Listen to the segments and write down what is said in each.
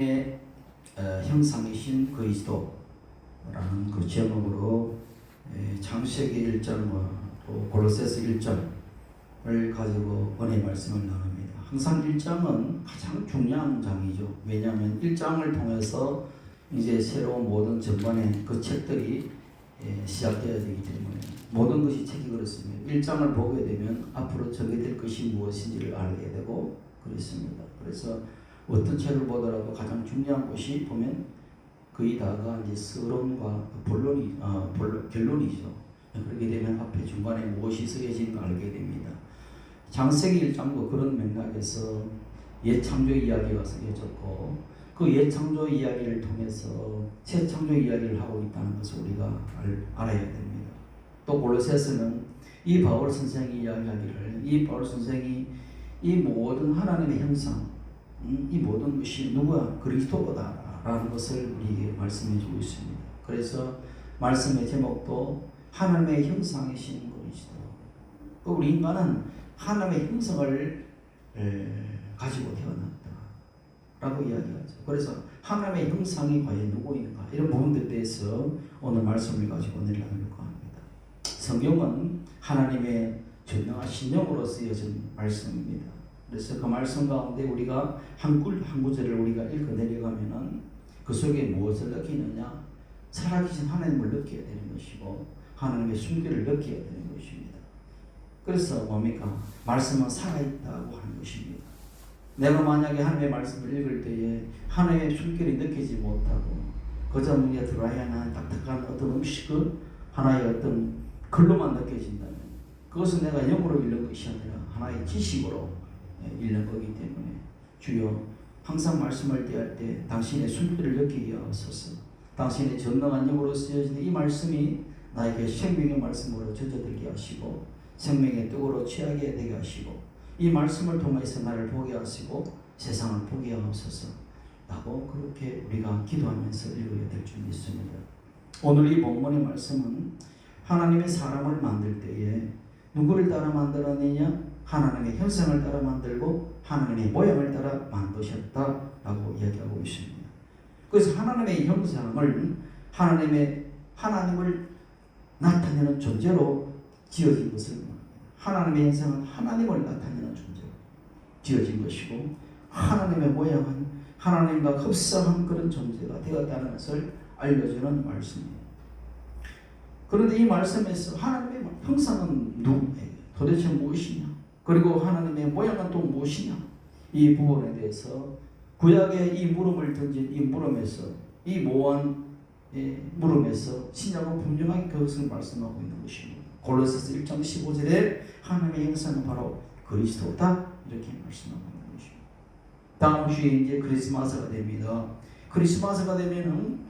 형상이신 그리스도라는 그 제목으로 창세기 1장과 또 골로새서 1장을 가지고 은혜 말씀을 나눕니다. 항상 1장은 가장 중요한 장이죠. 왜냐하면 1장을 통해서 이제 새로운 모든 전반의 그 책들이 시작되어야 되기 때문에 모든 것이 책이 그렇습니다. 1장을 보게 되면 앞으로 전개될 것이 무엇인지를 알게 되고 그렇습니다. 그래서 어떤 책을 보더라도 가장 중요한 것이 보면 거의 다가 이제 서론과 결론이죠. 그렇게 되면 앞에 중간에 무엇이 쓰여진가 알게 됩니다. 창세기 1장도 그런 맥락에서 옛 창조 이야기가 쓰여졌고 그 옛 창조 이야기를 통해서 새 창조 이야기를 하고 있다는 것을 우리가 알아야 됩니다. 또 골로새서는 이 바울 선생이 이야기하기를 이 바울 선생이 이 모든 하나님의 형상 이 모든 것이 누구야? 그리스도다라는 것을 우리에게 말씀해 주고 있습니다. 그래서 말씀의 제목도 하나님의 형상이신 그리스도. 우리 인간은 하나님의 형상을 가지고 태어났다라고 이야기하죠. 그래서 하나님의 형상이 과연 누구인가 이런 부분들에 대해서 오늘 말씀을 가지고 내려가려고 합니다. 성경은 하나님의 전능한 신령으로 쓰여진 말씀입니다. 그래서 그 말씀 가운데 우리가 한 구절을 우리가 읽어 내려가면은 그 속에 무엇을 느끼느냐? 살아계신 하나님을 느껴야 되는 것이고 하나님의 숨결을 느껴야 되는 것입니다. 그래서 뭡니까? 말씀은 살아있다고 하는 것입니다. 내가 만약에 하나님의 말씀을 읽을 때에 하나님의 숨결이 느끼지 못하고 그저 우리가 드라이한 딱딱한 어떤 음식을 하나의 어떤 글로만 느껴진다면 그것은 내가 영으로 읽는 것이 아니라 하나의 지식으로 읽는 거기 때문에 주여 항상 말씀을 대할 때 당신의 숨결을 느끼게 하소서. 당신의 전능한 영으로 쓰여진 이 말씀이 나에게 생명의 말씀으로 젖어들게 하시고 생명의 떡으로 취하게 되게 하시고 이 말씀을 통해서 나를 보게 하시고 세상을 보게 하소서 라고 그렇게 우리가 기도하면서 읽어야 될 줄 믿습니다. 오늘 이 본문의 말씀은 하나님의 사람을 만들 때에 누구를 따라 만들었느냐? 하나님의 형상을 따라 만들고 하나님의 모양을 따라 만드셨다라고 이야기하고 있습니다. 그래서 하나님의 형상을 하나님을 나타내는 존재로 지어진 것을 말합니다. 하나님의 형상은 하나님을 나타내는 존재로 지어진 것이고 하나님의 모양은 하나님과 흡사한 그런 존재가 되었다는 것을 알려주는 말씀입니다. 그런데 이 말씀에서 하나님의 형상은 누구예요? 도대체 무엇이냐? 그리고 하나님의 모양은 또 무엇이냐? 이 부분에 대해서 구약의 이 물음을 던진 이 물음에서 이 모호한 물음에서 신약은 분명하게 그것을 말씀하고 있는 것입니다. 골로새서 1장 15절에 하나님의 형상은 바로 그리스도다 이렇게 말씀하고 있는 것입니다. 다음 주에 이제 크리스마스가 됩니다. 크리스마스가 되면은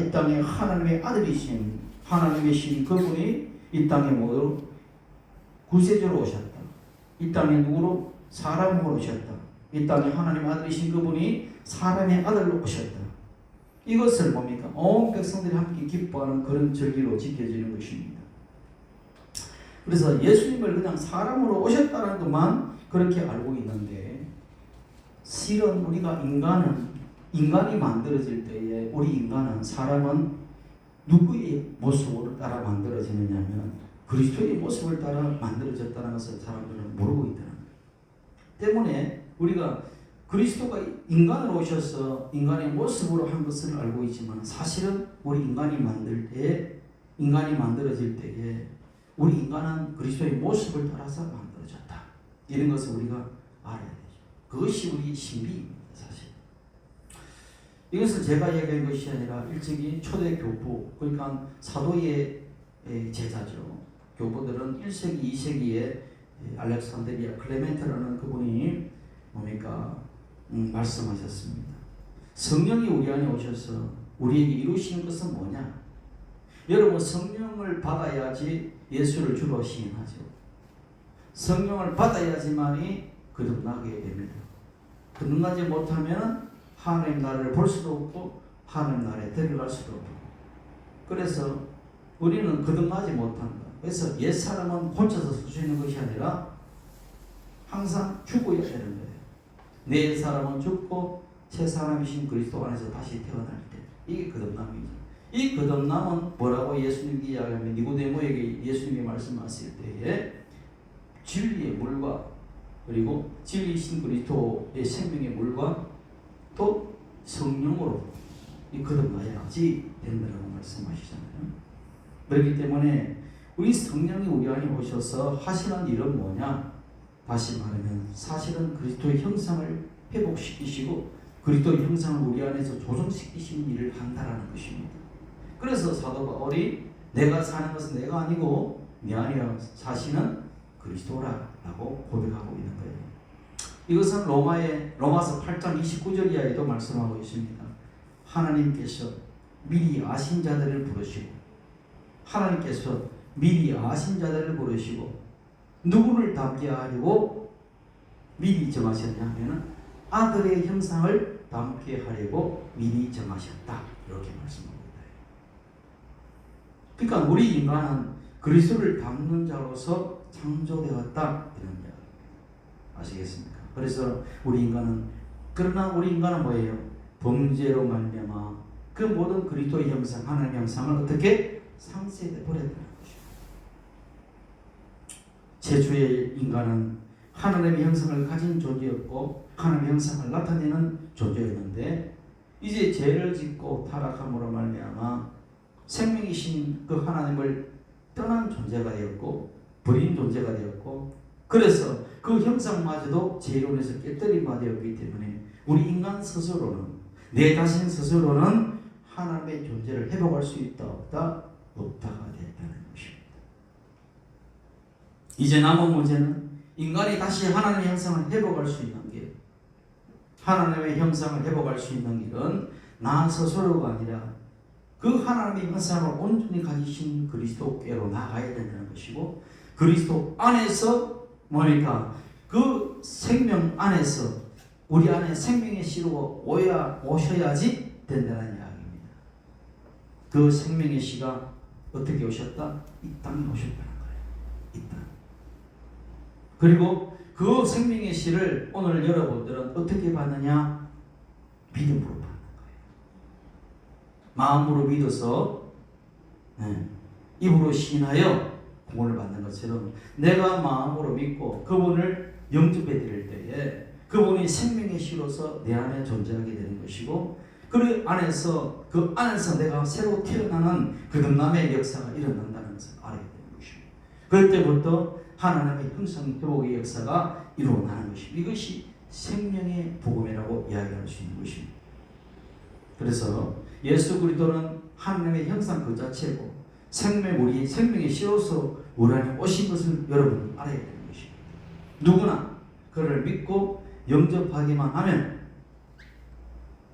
이 땅에 하나님의 아들이신 하나님의 신 그분이 이 땅에 모두 구세주로 오셨다. 이 땅에 누구로? 사람으로 오셨다. 이 땅에 하나님 아들이신 그분이 사람의 아들로 오셨다. 이것을 뭡니까? 온 백성들이 함께 기뻐하는 그런 절기로 지켜지는 것입니다. 그래서 예수님을 그냥 사람으로 오셨다는 것만 그렇게 알고 있는데 실은 우리가 인간이 만들어질 때에 우리 인간은 사람은 누구의 모습으로 따라 만들어지느냐면 그리스도의 모습을 따라 만들어졌다는 것을 사람들은 모르고 있다는 거예요. 때문에 우리가 그리스도가 인간으로 오셔서 인간의 모습으로 한 것을 알고 있지만 사실은 우리 인간이 만들어질 때에 우리 인간은 그리스도의 모습을 따라서 만들어졌다. 이런 것을 우리가 알아야 되죠. 그것이 우리 신비입니다. 사실. 이것을 제가 얘기한 것이 아니라 일찍이 초대 교부 그러니까 사도의 제자죠. 교부들은 1세기, 2세기에 알렉산드리아 클레멘트라는 그분이 뭡니까? 말씀하셨습니다. 성령이 우리 안에 오셔서 우리에게 이루시는 것은 뭐냐? 여러분 성령을 받아야지 예수를 주로 시인하죠. 성령을 받아야지만이 거듭나게 됩니다. 거듭나지 못하면 하나님 나라를 볼 수도 없고 하나님 나라에 들어갈 수도 없고 그래서 우리는 거듭나지 못한다. 그래서 옛사람은 혼자서 설 수 있는 것이 아니라 항상 죽어야 되는 거예요. 내 사람은 죽고 새 사람이신 그리스도 안에서 다시 태어날 때 이게 거듭남이죠. 이 거듭남은 뭐라고 예수님이 이야기하면 니고데모에게 예수님이 말씀하실 때에 진리의 물과 그리고 진리이신 그리스도의 생명의 물과 또 성령으로 이 거듭나야지 된다고 말씀하시잖아요. 그렇기 때문에 우리 성령이 우리 안에 오셔서 하시는 일은 뭐냐? 다시 말하면 사실은 그리스도의 형상을 회복시키시고 그리스도의 형상을 우리 안에서 조성시키시는 일을 한다라는 것입니다. 그래서 사도 바울이 내가 사는 것은 내가 아니고 내 안에 사시는 그리스도라고 고백하고 있는 거예요. 이것은 로마서 8장 29절 이하에도 말씀하고 있습니다. 하나님께서 미리 아신 자들을 부르시고 누구를 닮게 하려고 미리 정하셨냐 하면은 아들의 형상을 닮게 하려고 미리 정하셨다. 이렇게 말씀합니다. 그러니까 우리 인간은 그리스도를 닮는 자로서 창조되었다. 이런 이야기 아시겠습니까? 그래서 그러나 우리 인간은 뭐예요? 범죄로 말미암아 그 모든 그리스도의 형상, 하나님의 형상을 어떻게 상쇄돼 버렸다는 것이죠. 최초의 인간은 하나님의 형상을 가진 존재였고 하나님의 형상을 나타내는 존재였는데 이제 죄를 짓고 타락함으로 말미암아 생명이신 그 하나님을 떠난 존재가 되었고 버린 존재가 되었고 그래서 그 형상마저도 죄로 인해서 깨뜨린 바 되었기 때문에 우리 인간 스스로는 내 자신 스스로는 하나님의 존재를 회복할 수 있다 없다? 없다가 됐다는 것입니다. 이제 남은 문제는 인간이 다시 하나님의 형상을 회복할 수 있는 길, 하나님의 형상을 회복할 수 있는 길은 나 스스로가 아니라 그 하나님의 형상을 온전히 가지신 그리스도께로 나가야 된다는 것이고 그리스도 안에서 뭡니까? 그 생명 안에서 우리 안에 생명의 씨로 오셔야지 된다는 이야기입니다. 그 생명의 씨가 어떻게 오셨다? 이 땅에 오셨다는 거예요. 이 땅. 그리고 그 생명의 씨를 오늘 여러분들은 어떻게 받느냐? 믿음으로 받는 거예요. 마음으로 믿어서 입으로 시인하여 구원을 받는 것처럼 내가 마음으로 믿고 그분을 영접해 드릴 때에 그분이 생명의 씨로서 내 안에 존재하게 되는 것이고 그 안에서 내가 새로 태어나는 거듭남의 역사가 일어난다는 것을 알게 되는 것입니다. 그때부터 하나님의 형상 회복의 역사가 일어나는 것입니다. 이것이 생명의 복음이라고 이야기할 수 있는 것입니다. 그래서 예수 그리스도는 하나님의 형상 그 자체고 우리 생명의 씨로서 우리 안에 오신 것을 여러분 알아야 되는 것입니다. 누구나 그를 믿고 영접하기만 하면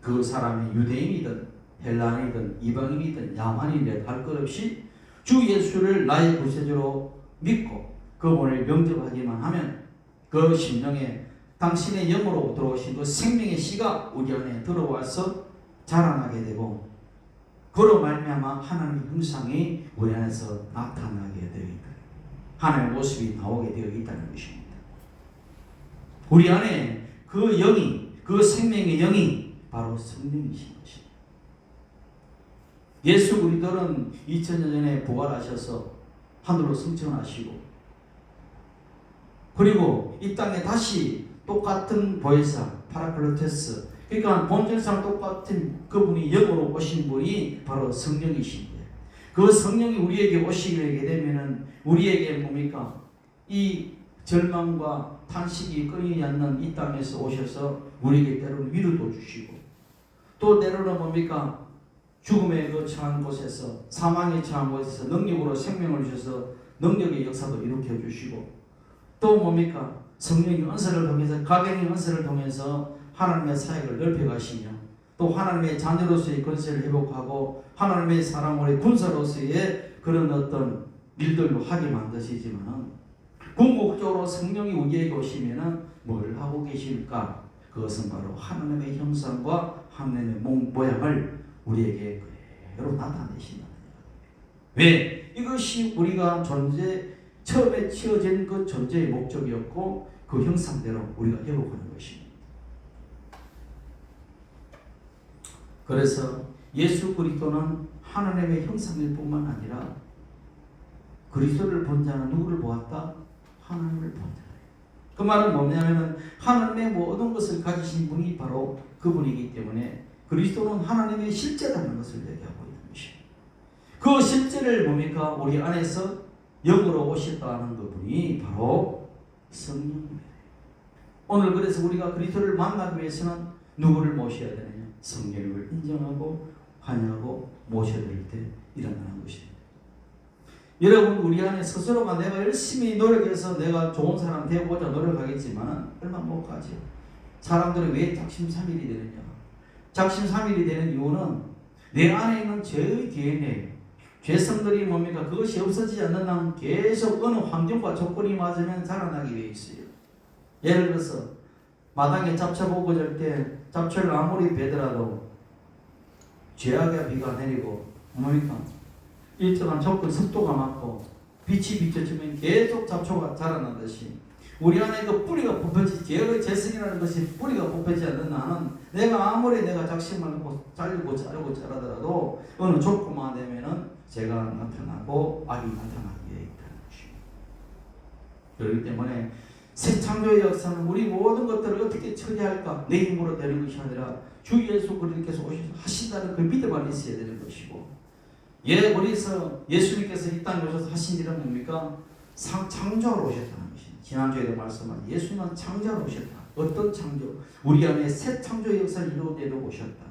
그 사람이 유대인이든 헬라인이든 이방인이든 야만인이든 할 것 없이 주 예수를 나의 구세주로 믿고 그분을 영접하기만 하면 그 심령에 당신의 영으로 들어오신 그 생명의 씨가 우리 안에 들어와서 자라나게 되고 그로 말미암아 하나님의 형상이 우리 안에서 나타나게 되어 있다. 하나님의 모습이 나오게 되어 있다는 것입니다. 우리 안에 그 영이, 그 생명의 영이 바로 성령이신 것입니다. 예수 그리스도는 2000년 전에 부활하셔서 하늘로 승천하시고 그리고 이 땅에 다시 똑같은 보혜사 파라클로테스 그러니까 본질상 똑같은 그분이 영으로 오신 분이 바로 성령이신데 그 성령이 우리에게 오시게 되면은 우리에게 뭡니까? 이 절망과 탄식이 끊이지 않는 이 땅에서 오셔서 우리에게 때로는 위로도 주시고 또 때로는 뭡니까? 죽음의 그 처한 곳에서 사망의 처한 곳에서 능력으로 생명을 주셔서 능력의 역사도 일으켜 주시고 또 뭡니까? 성령의 은사를 통해서 가병의 은사를 통해서 하나님의 사역을 넓혀가시며 또 하나님의 자녀로서의 권세를 회복하고 하나님의 사람으로의 군사로서의 그런 어떤 일들도 하게 만드시지만 궁극적으로 성령이 우리에게 오시면은 뭘 하고 계실까? 그것은 바로 하나님의 형상과 하나님의 모양을 우리에게 그대로 나타내신다는 거예요. 왜? 이것이 우리가 처음에 지어진 그 존재의 목적이었고 그 형상대로 우리가 회복하는 것입니다. 그래서 예수 그리스도는 하나님의 형상일 뿐만 아니라 그리스도를 본 자는 누구를 보았다? 하나님을 본 자예요. 그 말은 뭐냐면은 하나님의 모든 것을 가지신 분이 바로 그분이기 때문에 그리스도는 하나님의 실제라는 것을 얘기하고 있는 것이에요. 그 실제를 뭡니까? 우리 안에서 영으로 오셨다는 그분이 바로 성령입니다. 오늘 그래서 우리가 그리스도를 만나기 위해서는 누구를 모셔야 되느냐? 성령을 인정하고 환영하고 모셔야 될 때 일어나는 것입니다. 여러분, 우리 안에 스스로가 내가 열심히 노력해서 내가 좋은 사람 되고자 노력하겠지만 얼마 못 가죠. 사람들은 왜 작심삼일이 되느냐? 작심삼일이 되는 이유는 내 안에 있는 죄의 DNA, 죄성들이 뭡니까? 그것이 없어지지 않는 한 계속 어느 환경과 조건이 맞으면 자라나게 되어 있어요. 예를 들어서 마당에 잡초 보고 잘 때 잡초를 아무리 베더라도 죄악의 비가 내리고 뭡니까? 일정한 조건 습도가 맞고 빛이 비춰지면 계속 잡초가 자라나듯이 우리 안에 그 뿌리가 뽑혀지지, 죄의 재성이라는 것이 뿌리가 뽑혀지지 않는 한은 내가 아무리 내가 작심을 하고 자르고 자라더라도 어느 조건만 되면은 죄가 나타나고 악이 나타나게 있다는 것입니다. 그렇기 때문에 새 창조의 역사는 우리 모든 것들을 어떻게 처리할까? 내 힘으로 되는 것이 아니라 주 예수 그리스도께서 오셔서 하신다는 그 믿음 안에 있어야 되는 것이고, 우리서 예수님께서 이 땅에 오셔서 하신 일은 뭡니까? 창조하러 오셨다는 것입니다. 지난주에도 말씀한 예수님은 창조하러 오셨다. 어떤 창조? 우리 안에 새 창조의 역사를 이루어내려 오셨다.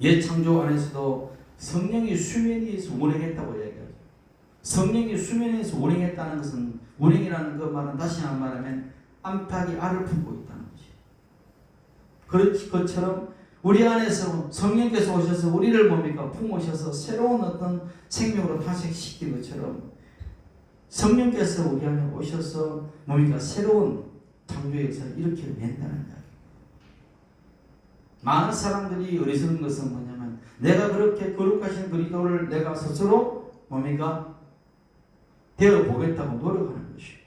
옛 창조 안에서도 성령이 수면에서 운행했다고 얘기하죠. 성령이 수면에서 운행했다는 것은, 운행이라는 그 말은 다시 한번 말하면 암탉이 알을 품고 있다는 것이. 그것처럼 우리 안에서 성령께서 오셔서 우리를 뭡니까? 품으셔서 새로운 어떤 생명으로 탄생시킨 것처럼 성령께서 우리 안에 오셔서 뭡니까? 새로운 창조의 역사를 일으켜낸다는 이야기. 많은 사람들이 어리석은 것은 뭐냐면 내가 그렇게 거룩하신 그리스도를 내가 스스로 뭡니까? 되어 보겠다고 노력하는 것이에요.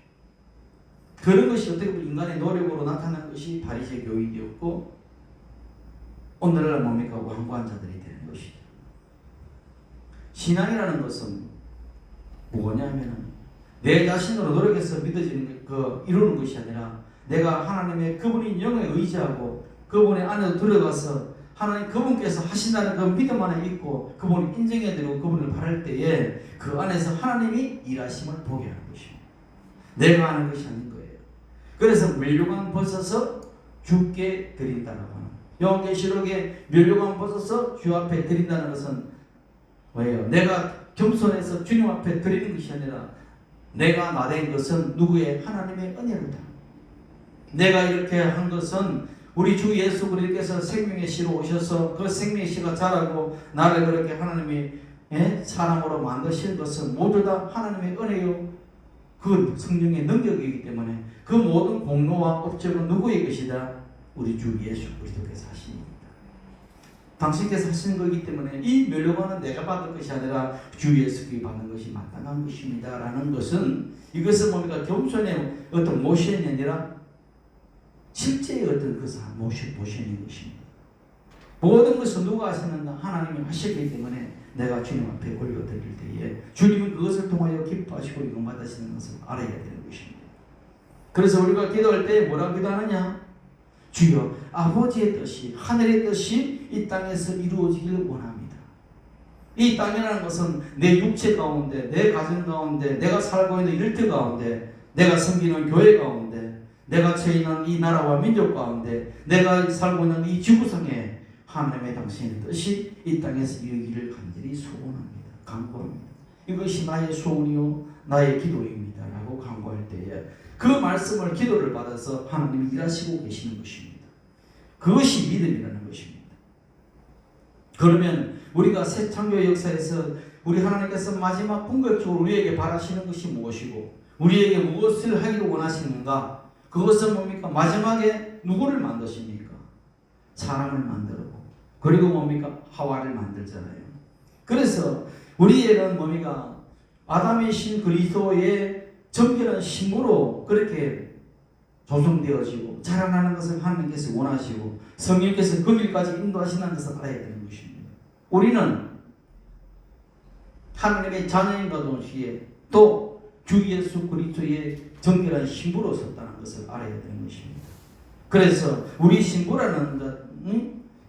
그런 것이 어떻게 보면 인간의 노력으로 나타난 것이 바리새 교인이었고 오늘날 뭡니까? 완고한 자들이 되는 것이죠. 신앙이라는 것은 뭐냐면 내 자신으로 노력해서 믿어지는 이루는 것이 아니라 내가 하나님의 그분이 영에 의지하고 그분의 안에 들어가서 하나님 그분께서 하신다는 그 믿음 안에 있고 그분을 인정해드리고 그분을 바랄 때에 그 안에서 하나님이 일하심을 보게 하는 것입니다. 내가 하는 것이 아닌 거예요. 그래서 멸류관 벗어서 주께 드린다라고 하는 요한계시록에 멸류관 벗어서 주 앞에 드린다는 것은 뭐예요? 내가 겸손해서 주님 앞에 드리는 것이 아니라 내가 나된 것은 누구의? 하나님의 은혜로다. 내가 이렇게 한 것은 우리 주 예수 그리스도께서 생명의 씨로 오셔서 그 생명의 씨가 자라고 나를 그렇게 하나님이 사람으로 만드신 것은 모두 다 하나님의 은혜요 그 성령의 능력이기 때문에 그 모든 공로와 업적은 누구의 것이다? 우리 주 예수 그리스도께서 하신 겁니다. 당신께서 하신 거기 때문에 이 멸류관은 내가 받을 것이 아니라 주 예수께 받는 것이 마땅한 것입니다 라는 것은 이것은 뭡니까? 겸손의 어떤 모션이 아니라 실제의 어떤 그 모션인 것입니다. 모든 것은 누가 하셨는가? 하나님이 하셨기 때문에 내가 주님 앞에 올려드릴 때에 주님은 그것을 통하여 기뻐하시고 용받으시는 것을 알아야 되는 것입니다. 그래서 우리가 기도할 때 뭐라고 기도하느냐? 주여 아버지의 뜻이 하늘의 뜻이 이 땅에서 이루어지기를 원합니다. 이 땅이라는 것은 내 육체 가운데 내 가정 가운데 내가 살고 있는 일터 가운데 내가 섬기는 교회 가운데 내가 처해 있는 이 나라와 민족 가운데 내가 살고 있는 이 지구상에 하나님의 당신의 뜻이 이 땅에서 이루기를 간절히 소원합니다. 간구합니다. 이것이 나의 소원이요 나의 기도입니다 라고 간구할 때에 그 말씀을 기도를 받아서 하나님이 일하시고 계시는 것입니다. 그것이 믿음이라는 것입니다. 그러면 우리가 새 창조의 역사에서 우리 하나님께서 마지막 궁극적으로 우리에게 바라시는 것이 무엇이고 우리에게 무엇을 하기를 원하시는가? 그것은 뭡니까? 마지막에 누구를 만드십니까? 사람을 만들고 그리고 뭡니까? 하와를 만들잖아요. 그래서 우리에게는 뭡니까? 아담의 신 그리스도의 정결한 신부로 그렇게 조성되어지고 자라나는 것을 하나님께서 원하시고 성령께서 그 길까지 인도하신다는 것을 알아야 되는 것입니다. 우리는 하나님의 자녀인과 동시에 또 주 예수 그리스도의 정결한 신부로 섰다는 것을 알아야 되는 것입니다. 그래서 우리 신부라는 것,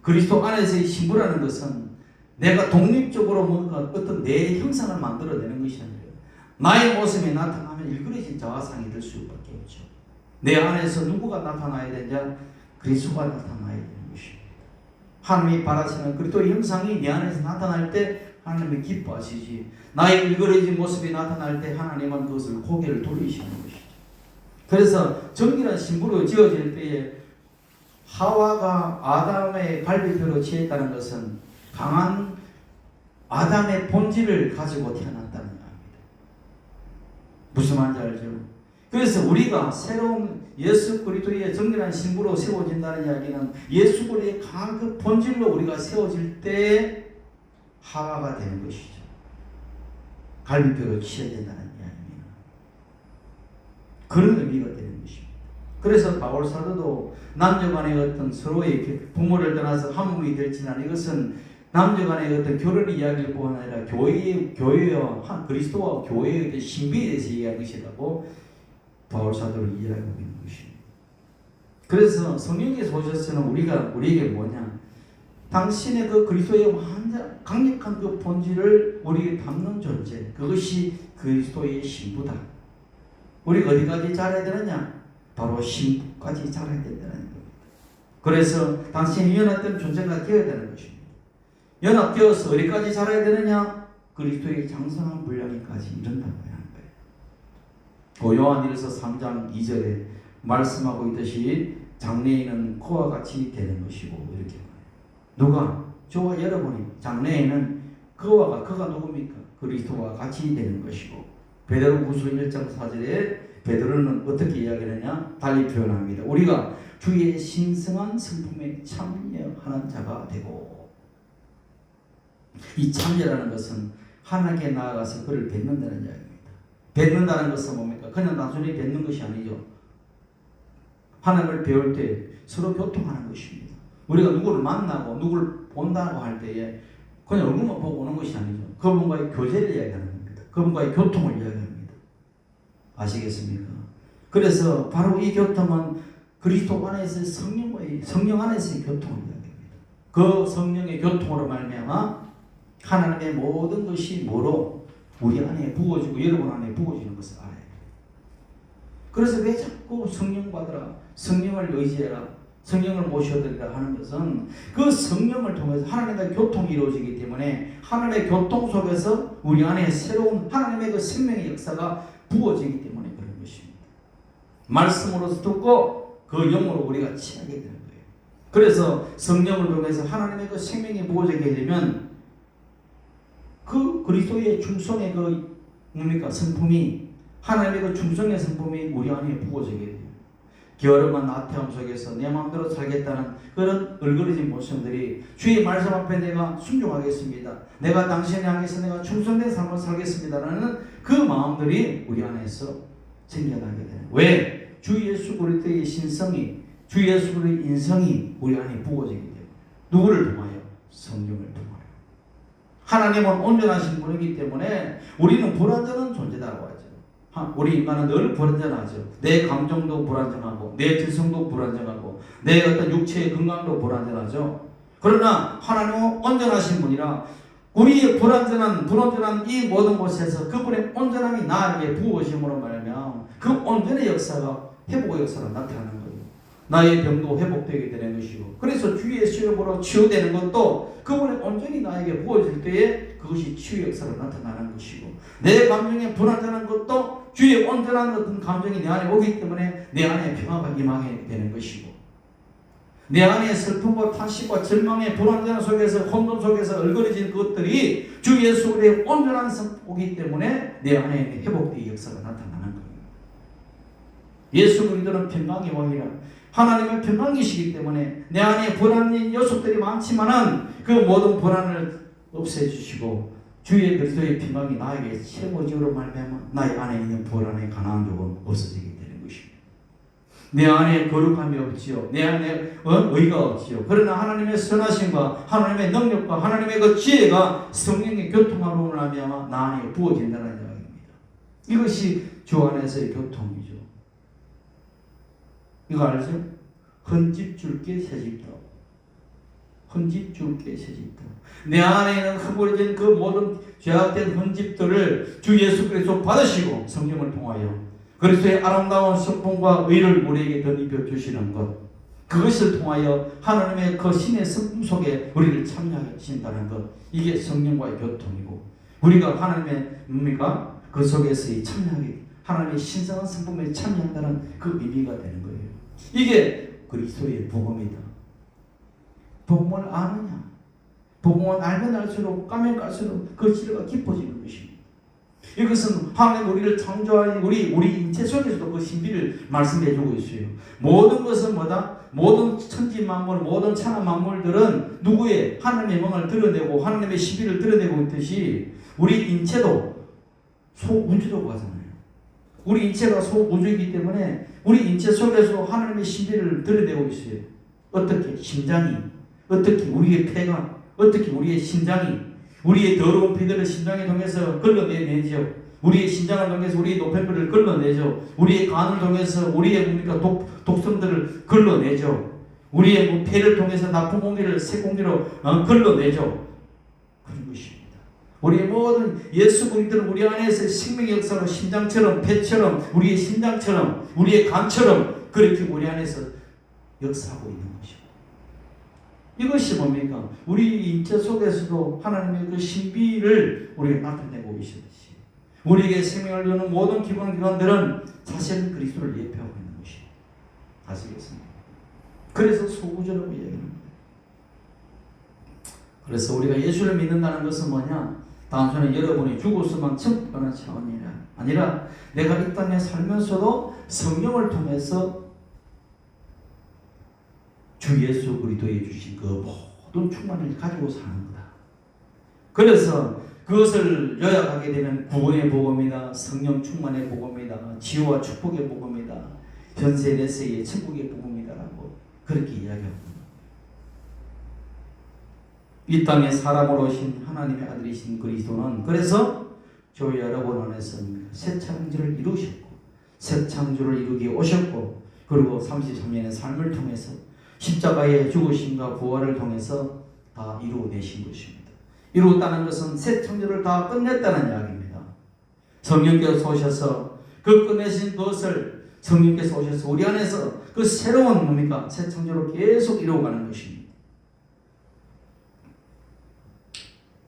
그리스도 안에서의 신부라는 것은 내가 독립적으로 뭔가 어떤 내 형상을 만들어내는 것이 아니라 나의 모습이 나타나면 일그러진 자화상이 될 수밖에 없죠. 내 안에서 누구가 나타나야 되냐? 그리스도가 나타나야 되는 것입니다. 하나님이 바라시는 그리스도의 형상이 내 안에서 나타날 때 하나님이 기뻐하시지, 나의 일그러진 모습이 나타날 때 하나님은 그것을 고개를 돌리시는 것이죠. 그래서 정결한 신부로 지어질 때에 하와가 아담의 갈비뼈로 취했다는 것은 강한 아담의 본질을 가지고 태어났다는 겁니다. 무슨 말인지 알죠? 그래서 우리가 새로운 예수 그리스도의 정결한 신부로 세워진다는 이야기는 예수 그리스도의 강한 그 본질로 우리가 세워질 때 하와가 되는 것이죠. 갈비뼈로 취해진다는 이야기입니다. 그런 의미가 되는 것입니다. 그래서 바울 사도도 남녀간의 어떤 서로의 부모를 떠나서 한 몸이 될지는 이것은 남녀간의 어떤 결혼 이야기를 뿐 아니라 교회와 그리스도와 교회의 어떤 신비에 대해서 이야기하는 것이라고 바울 사도를 이야기하고 있는 것입니다. 그래서 성령께서 오셔서는 우리에게 뭐냐? 당신의 그 그리스도의 완전 강력한 그 본질을 우리에게 담는 존재, 그것이 그리스도의 신부다. 우리가 어디까지 자라야 되느냐? 바로 신부까지 자라야 된다는 겁니다. 그래서 당신이 연합된 존재가 되어야 되는 것입니다. 연합되어서 어디까지 자라야 되느냐? 그리스도의 장성한 분량에까지 이른다고 하는 거예요. 요한일서 3장 2절에 말씀하고 있듯이 장래인은 그와 같이 되는 것이고 이렇게 말해요. 누가? 저와 여러분이 장래에는 그가 누굽니까? 그리스도와 같이 되는 것이고, 베드로후서 1장 4절에 베드로는 어떻게 이야기하느냐? 달리 표현합니다. 우리가 주의 신성한 성품에 참여하는 자가 되고, 이 참여라는 것은 하나님께 나아가서 그를 뵙는다는 이야기입니다. 뵙는다는 것은 뭡니까? 그냥 단순히 뵙는 것이 아니죠. 하나님을 배울 때 서로 교통하는 것입니다. 우리가 누구를 만나고 누구를 본다고 할 때에 그냥 얼굴만 보고 오는 것이 아니죠. 그분과의 교제를 이야기하는 겁니다. 그분과의 교통을 이야기합니다. 아시겠습니까? 그래서 바로 이 교통은 그리스도 안에서 성령 안에서의 교통을 이야기합니다. 그 성령의 교통으로 말미암아 하나님의 모든 것이 뭐로 우리 안에 부어지고 여러분 안에 부어지는 것을 알아야 돼요. 그래서 왜 자꾸 성령 받으라, 성령을 의지해라, 성령을 모셔드리라 하는 것은 그 성령을 통해서 하나님과의 교통이 이루어지기 때문에 하나님의 교통 속에서 우리 안에 새로운 하나님의 그 생명의 역사가 부어지기 때문에 그런 것입니다. 말씀으로서 듣고 그 영으로 우리가 취하게 되는 거예요. 그래서 성령을 통해서 하나님의 그 생명이 부어지게 되면 그 그리스도의 중성의 그 뭡니까? 성품이, 하나님의 그 중성의 성품이 우리 안에 부어지게 돼요. 게으름한 나태함 속에서 내 마음대로 살겠다는 그런 얼그러진 모습들이 주의 말씀 앞에 내가 순종하겠습니다, 내가 당신을 향해서 내가 충성된 삶을 살겠습니다라는 그 마음들이 우리 안에서 생겨나게 돼요. 왜? 주 예수 그리스도의 신성이, 주 예수 그리스도의 인성이 우리 안에 부어지기 때문에. 누구를 통하여? 성령을 통하여. 하나님은 온전하신 분이기 때문에 우리는 불완전한 존재라고 하죠. 우리 인간은 늘 불완전하죠. 내 감정도 불완전하고, 내 질성도 불완전하고, 내 어떤 육체의 건강도 불완전하죠. 그러나 하나님은 온전하신 분이라 우리의 불완전한 이 모든 곳에서 그분의 온전함이 나에게 부어짐으로 말하면 그 온전의 역사가, 회복의 역사가 나타나는 거예요. 나의 병도 회복되게 되는 것이고, 그래서 주의 시험으로 치유되는 것도 그분의 온전히 나에게 부어질 때에 그것이 치유 역사로 나타나는 것이고, 내 감정에 불완전한 것도 주의 온전한 어떤 감정이 내 안에 오기 때문에 내 안에 평화가 임하게 되는 것이고, 내 안에 슬픔과 탄식과 절망의 불완전한 속에서, 혼돈 속에서 얼그러진 것들이 주 예수 그리스도의 온전한 성품이기 때문에 내 안에 회복되의 역사가 나타나는 거예요. 예수 그리스도는 평강의 왕이라 하나님은 평강이시기 때문에 내 안에 불안한 요소들이 많지만은 그 모든 불안을 없애주시고 주의 그리스도의 평강이 나에게 채워지므로 말미암아 나의 안에 있는 불안의 가난한 조건 없어지게 되는 것입니다. 내 안에 거룩함이 없지요. 내 안에 의가 없지요. 그러나 하나님의 선하심과 하나님의 능력과 하나님의 그 지혜가 성령의 교통함으로 말미암아 나 안에 부어진다는 이야기입니다. 이것이 주 안에서의 교통이죠. 이거 알죠? 헌집 줄게 새집도. 헌집 줄게 새집도. 내 안에 있는 흩어진 그 모든 죄악된 헌집들을 주 예수 그리스도 받으시고 성령을 통하여 그리스도의 아름다운 성품과 의를 우리에게 덧입혀 주시는 것, 그것을 통하여 하나님의 그 신의 성품 속에 우리를 참여하게 하신다는 것, 이게 성령과의 교통이고, 우리가 하나님의 뭡니까? 그 속에서의 참여하게, 하나님의 신성한 성품에 참여한다는 그 의미가 되는 거예요. 이게 그리스도의 복음이다. 복음을 아느냐? 복음을 알면 알수록, 까면 깔수록 그 지혜가 깊어지는 것입니다. 이것은 하나님 우리를 창조하신 우리 인체 속에서도 그 신비를 말씀해 주고 있어요. 모든 것은 뭐다? 모든 천지 만물, 모든 천하 만물들은 누구의 하나님의 명을 드러내고 하나님의 신비를 드러내고 있듯이 우리 인체도 소우주라고 하잖아요. 우리 인체가 소우주이기 때문에 우리 인체 속에서 하나님의 신비를 드러내고 있어요. 어떻게? 심장이, 어떻게 우리의 폐가, 어떻게 우리의 심장이, 우리의 더러운 피들을 심장에 통해서 걸러내죠. 우리의 심장을 통해서 우리의 노폐물을 걸러내죠. 우리의 간을 통해서 우리의 독성들을 걸러내죠. 우리의 폐를 통해서 나쁜 공기를 새 공기로 걸러내죠. 그런 것입니다. 우리의 모든 예수 그리스도는 우리 안에서 생명의 역사로 심장처럼, 폐처럼, 우리의 심장처럼, 우리의 간처럼 그렇게 우리 안에서 역사하고 있는 것입니다. 이것이 뭡니까? 우리 인체 속에서도 하나님의 그 신비를 우리가 나타내고 계시듯이 우리에게 생명을 주는 모든 기관들은 사실은 그리스도를 예표하고 있는 것입니다. 아시겠습니까? 그래서 소구주라고 얘기하는 거예요. 그래서 우리가 예수를 믿는다는 것은 뭐냐? 단순히 여러분이 죽었으면 천국 가는 차원이 아니라 내가 이 땅에 살면서도 성령을 통해서 주 예수 그리스도에 주신 그 모든 충만을 가지고 사는 거다. 그래서 그것을 요약하게 되면 구원의 복음이다, 성령 충만의 복음이다, 지혜와 축복의 복음이다, 현세 내세의 천국의 복음이다라고 그렇게 이야기합니다. 이 땅에 사람으로 오신 하나님의 아들이신 그리스도는 그래서 저희 여러분 안에서 새 창조를 이루셨고 새 창조를 이루기 오셨고 그리고 33년의 삶을 통해서 십자가의 죽으심과 부활을 통해서 다 이루어내신 것입니다. 이루었다는 것은 새 창조를 다 끝냈다는 이야기입니다. 성령께서 오셔서 그 끝내신 것을 성령께서 오셔서 우리 안에서 그 새로운 뭡니까? 새 창조를 계속 이루어가는 것입니다.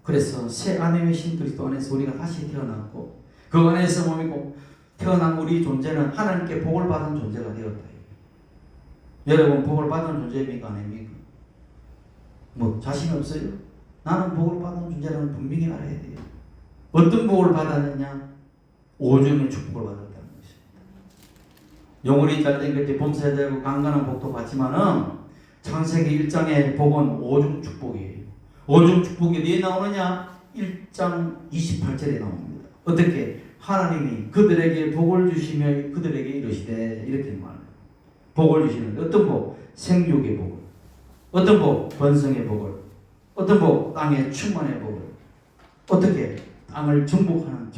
그래서 새 안에 계신 그리스도 안에서 우리가 다시 태어났고 그 안에서 뭡니까? 태어난 우리 존재는 하나님께 복을 받은 존재가 되었다. 여러분 복을 받은 존재입니까? 아닙니까? 뭐 자신 없어요? 나는 복을 받은 존재라는 분명히 알아야 돼요. 어떤 복을 받았느냐? 오중의 축복을 받았다는 것입니다. 영혼이 잘된 것이 범사되고 강건한 복도 받지만은 창세기 1장의 복은 오중 축복이에요. 오중 축복이 어디에 나오느냐? 1장 28절에 나옵니다. 어떻게? 하나님이 그들에게 복을 주시며 그들에게 이르시되 이렇게 말합니다. 복을 주시는데 어떤 복? 생육의 복을. 어떤 복? 번성의 복을. 어떤 복? 땅의 충만의 복을. 어떻게? 땅을 정복하는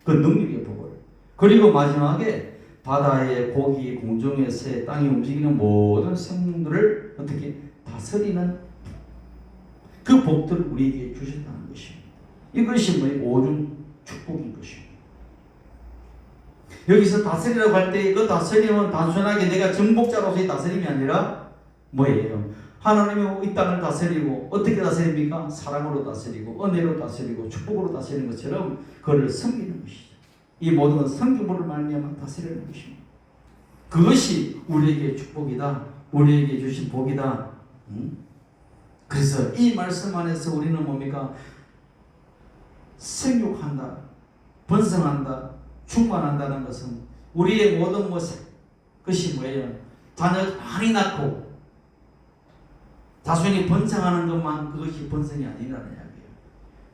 그 능력의 복을. 그리고 마지막에 바다의 고기, 공중의 새, 땅이 움직이는 모든 생물들을 어떻게 다스리는 그 복들을 우리에게 주셨다는 것입니다. 이것이 뭐예요? 오중 축복인 것입니다. 여기서 다스리라고 할 때 그 다스림은 단순하게 내가 정복자로서의 다스림이 아니라 뭐예요? 하나님이 이 땅을 다스리고 어떻게 다스립니까? 사랑으로 다스리고 은혜로 다스리고 축복으로 다스리는 것처럼 그를 섬기는 것이죠. 이 모든 건 성경으로 말미암아 다스리는 것입니다. 그것이 우리에게 축복이다. 우리에게 주신 복이다. 그래서 이 말씀 안에서 우리는 뭡니까? 생육한다. 번성한다. 충만한다는 것은 우리의 모든 것이 뭐예요? 자녀 많이 낳고 다순히 번성하는 것만 그것이 번성이 아니라는 이야기예요.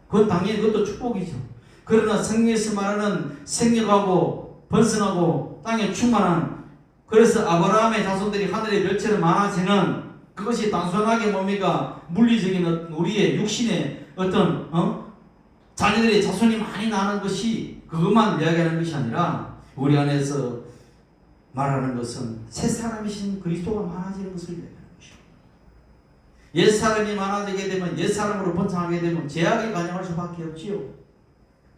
그건 당연히 그것도 축복이죠. 그러나 성경에서 말하는 생육하고 번성하고 땅에 충만한 그래서 아브라함의 자손들이 하늘의 별처럼 많아지는 그것이 단순하게 뭡니까? 물리적인 우리의 육신의 어떤 자녀들의 자손이 많이 나는 것이 그것만 이야기하는 것이 아니라 우리 안에서 말하는 것은 새 사람이신 그리스도가 많아지는 것을 이야기하는 것입니다. 옛 사람이 많아지게 되면 옛 사람으로 번창하게 되면 죄악에 관여할 수밖에 없지요.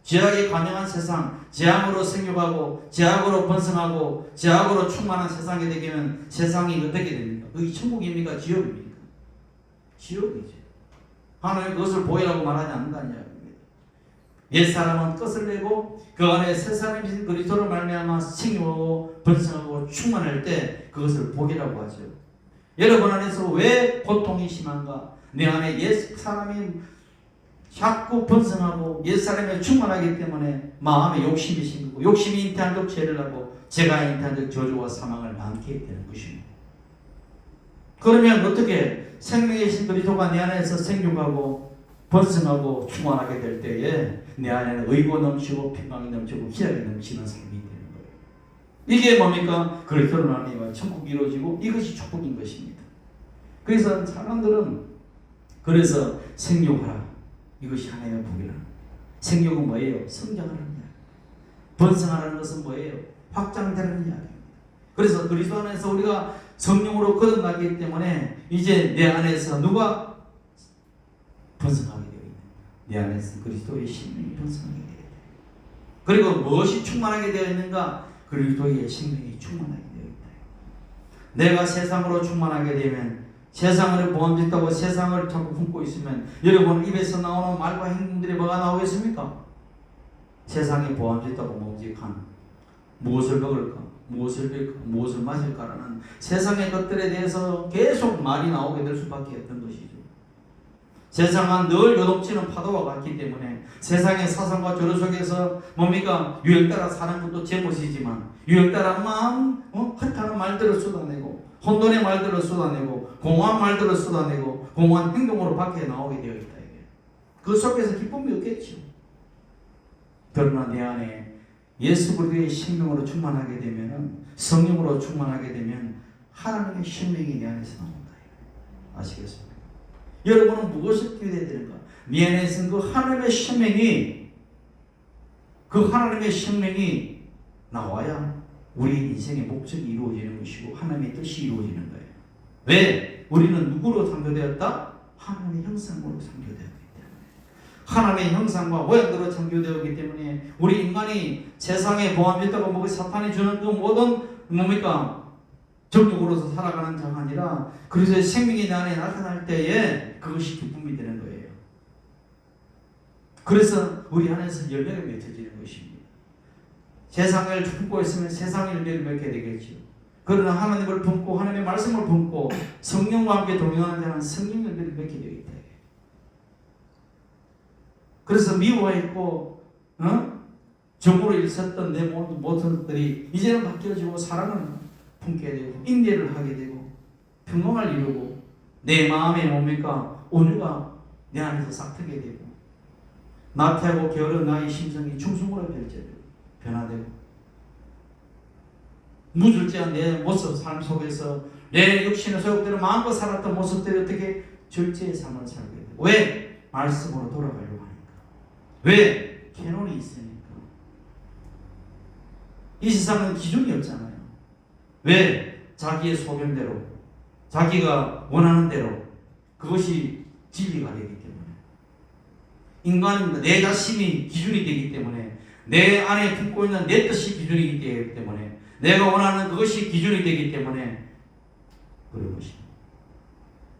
죄악에 관여한 세상, 죄악으로 생육하고 죄악으로 번성하고 죄악으로 충만한 세상이 되면 세상이 어떻게 됩니까? 그게 천국입니까? 지옥입니까? 지옥이죠. 하나님 그것을 보이라고 말하지 않는다는 이야기입니다. 옛 사람은 끝을 내고 그 안에 새 사람이신 그리스도로 말미암아 생육하고 번성하고 충만할 때 그것을 복이라고 하죠. 여러분 안에서 왜 고통이 심한가? 내 안에 옛 사람이 자꾸 번성하고 옛사람이 충만하기 때문에 마음에 욕심이 생기고 욕심이 잉태한 적 죄를 하고 죄가 잉태한 적 저주와 사망을 낳게 되는 것입니다. 그러면 어떻게 생명의 신 그리스도가 내 안에서 생육하고 번성하고 충만하게 될 때에 내 안에는 의고 넘치고 평강이 넘치고 희락이 넘치는 삶이 되는 거예요. 이게 뭡니까? 그리스도로 말미암아 천국이 이루어지고 이것이 축복인 것입니다. 그래서 사람들은 그래서 생육하라. 이것이 하나님의 복이라. 생육은 뭐예요? 성장하는 이야기. 번성하는 것은 뭐예요? 확장되는 이야기입니다. 그래서 그리스도 안에서 우리가 성령으로 거듭나기 때문에 이제 내 안에서 누가 번성하게 되어 있는 내 안에서 그리스도의 생명이 번성하게 되어 있다. 그리고 무엇이 충만하게 되어 있는가? 그리스도의 생명이 충만하게 되어 있다. 내가 세상으로 충만하게 되면 세상을 보암짓다고 세상을 자꾸 품고 있으면 여러분 입에서 나오는 말과 행동들이 뭐가 나오겠습니까? 세상이 보암짓다고 묵직한 무엇을 먹을까? 무엇을 빌까? 무엇을 마실까라는 세상의 것들에 대해서 계속 말이 나오게 될 수밖에 없던 것이죠. 세상은 늘 요동치는 파도와 같기 때문에 세상의 사상과 조류 속에서 뭡니까? 유행 따라 사는 것도 제멋이지만 유행 따라 헛하는 말들을 쏟아내고 혼돈의 말들을 쏟아내고 공허한 말들을 쏟아내고 공허한 행동으로 밖에 나오게 되어 있다. 그 속에서 기쁨이 없겠죠. 그러나 내 안에 예수 그리스도의 생명으로 충만하게 되면 성령으로 충만하게 되면 하나님의 생명이 내 안에서 나온다. 아시겠습니까? 여러분은 무엇을 기대해야 되는가? 내 안에 있는 그 하나님의 생명이 나와야 우리 인생의 목적이 이루어지는 것이고 하나님의 뜻이 이루어지는 거예요. 왜? 우리는 누구로 창조되었다? 하나님의 형상으로 창조되었기 때문에. 하나님의 형상과 모양대로 창조되었기 때문에 우리 인간이 세상에 보암짓다고 먹을 사탄이 주는 그 모든 뭡니까? 정욕으로서 살아가는 자가 아니라 그리스도의 생명이 내 안에 나타날 때에 그것이 기쁨이 되는 거예요. 그래서 우리 안에서 열매가 맺어지는 것입니다. 세상을 품고 있으면 세상의 열매를 맺게 되겠죠. 그러나 하나님을 품고 하나님의 말씀을 품고 성령과 함께 동행하는 자는 성령 열매를 맺게 되어 있다. 그래서 미워했고 정으로 일섰던 내 모든 것들이 이제는 바뀌어지고 사랑을 품게 되고 인내를 하게 되고 평강을 이루고 내 마음에 뭡니까? 온유가 내 안에서 싹트게 되고 나태하고 게으른 나의 심성이 충성으로 변화되고 무줄제한 내 모습 삶 속에서 내 육신의 소욕대로 마음껏 살았던 모습들이 어떻게 절제의 삶을 살게 되고 왜? 말씀으로 돌아가려고 하니까. 왜? 캐논이 있으니까. 이 세상은 기준이 없잖아요. 왜? 자기의 소견대로 자기가 원하는 대로 그것이 진리가 되기 때문에 인간은 내 자신이 기준이 되기 때문에 내 안에 품고 있는 내 뜻이 기준이기 때문에 내가 원하는 그것이 기준이 되기 때문에 그런 것입니다.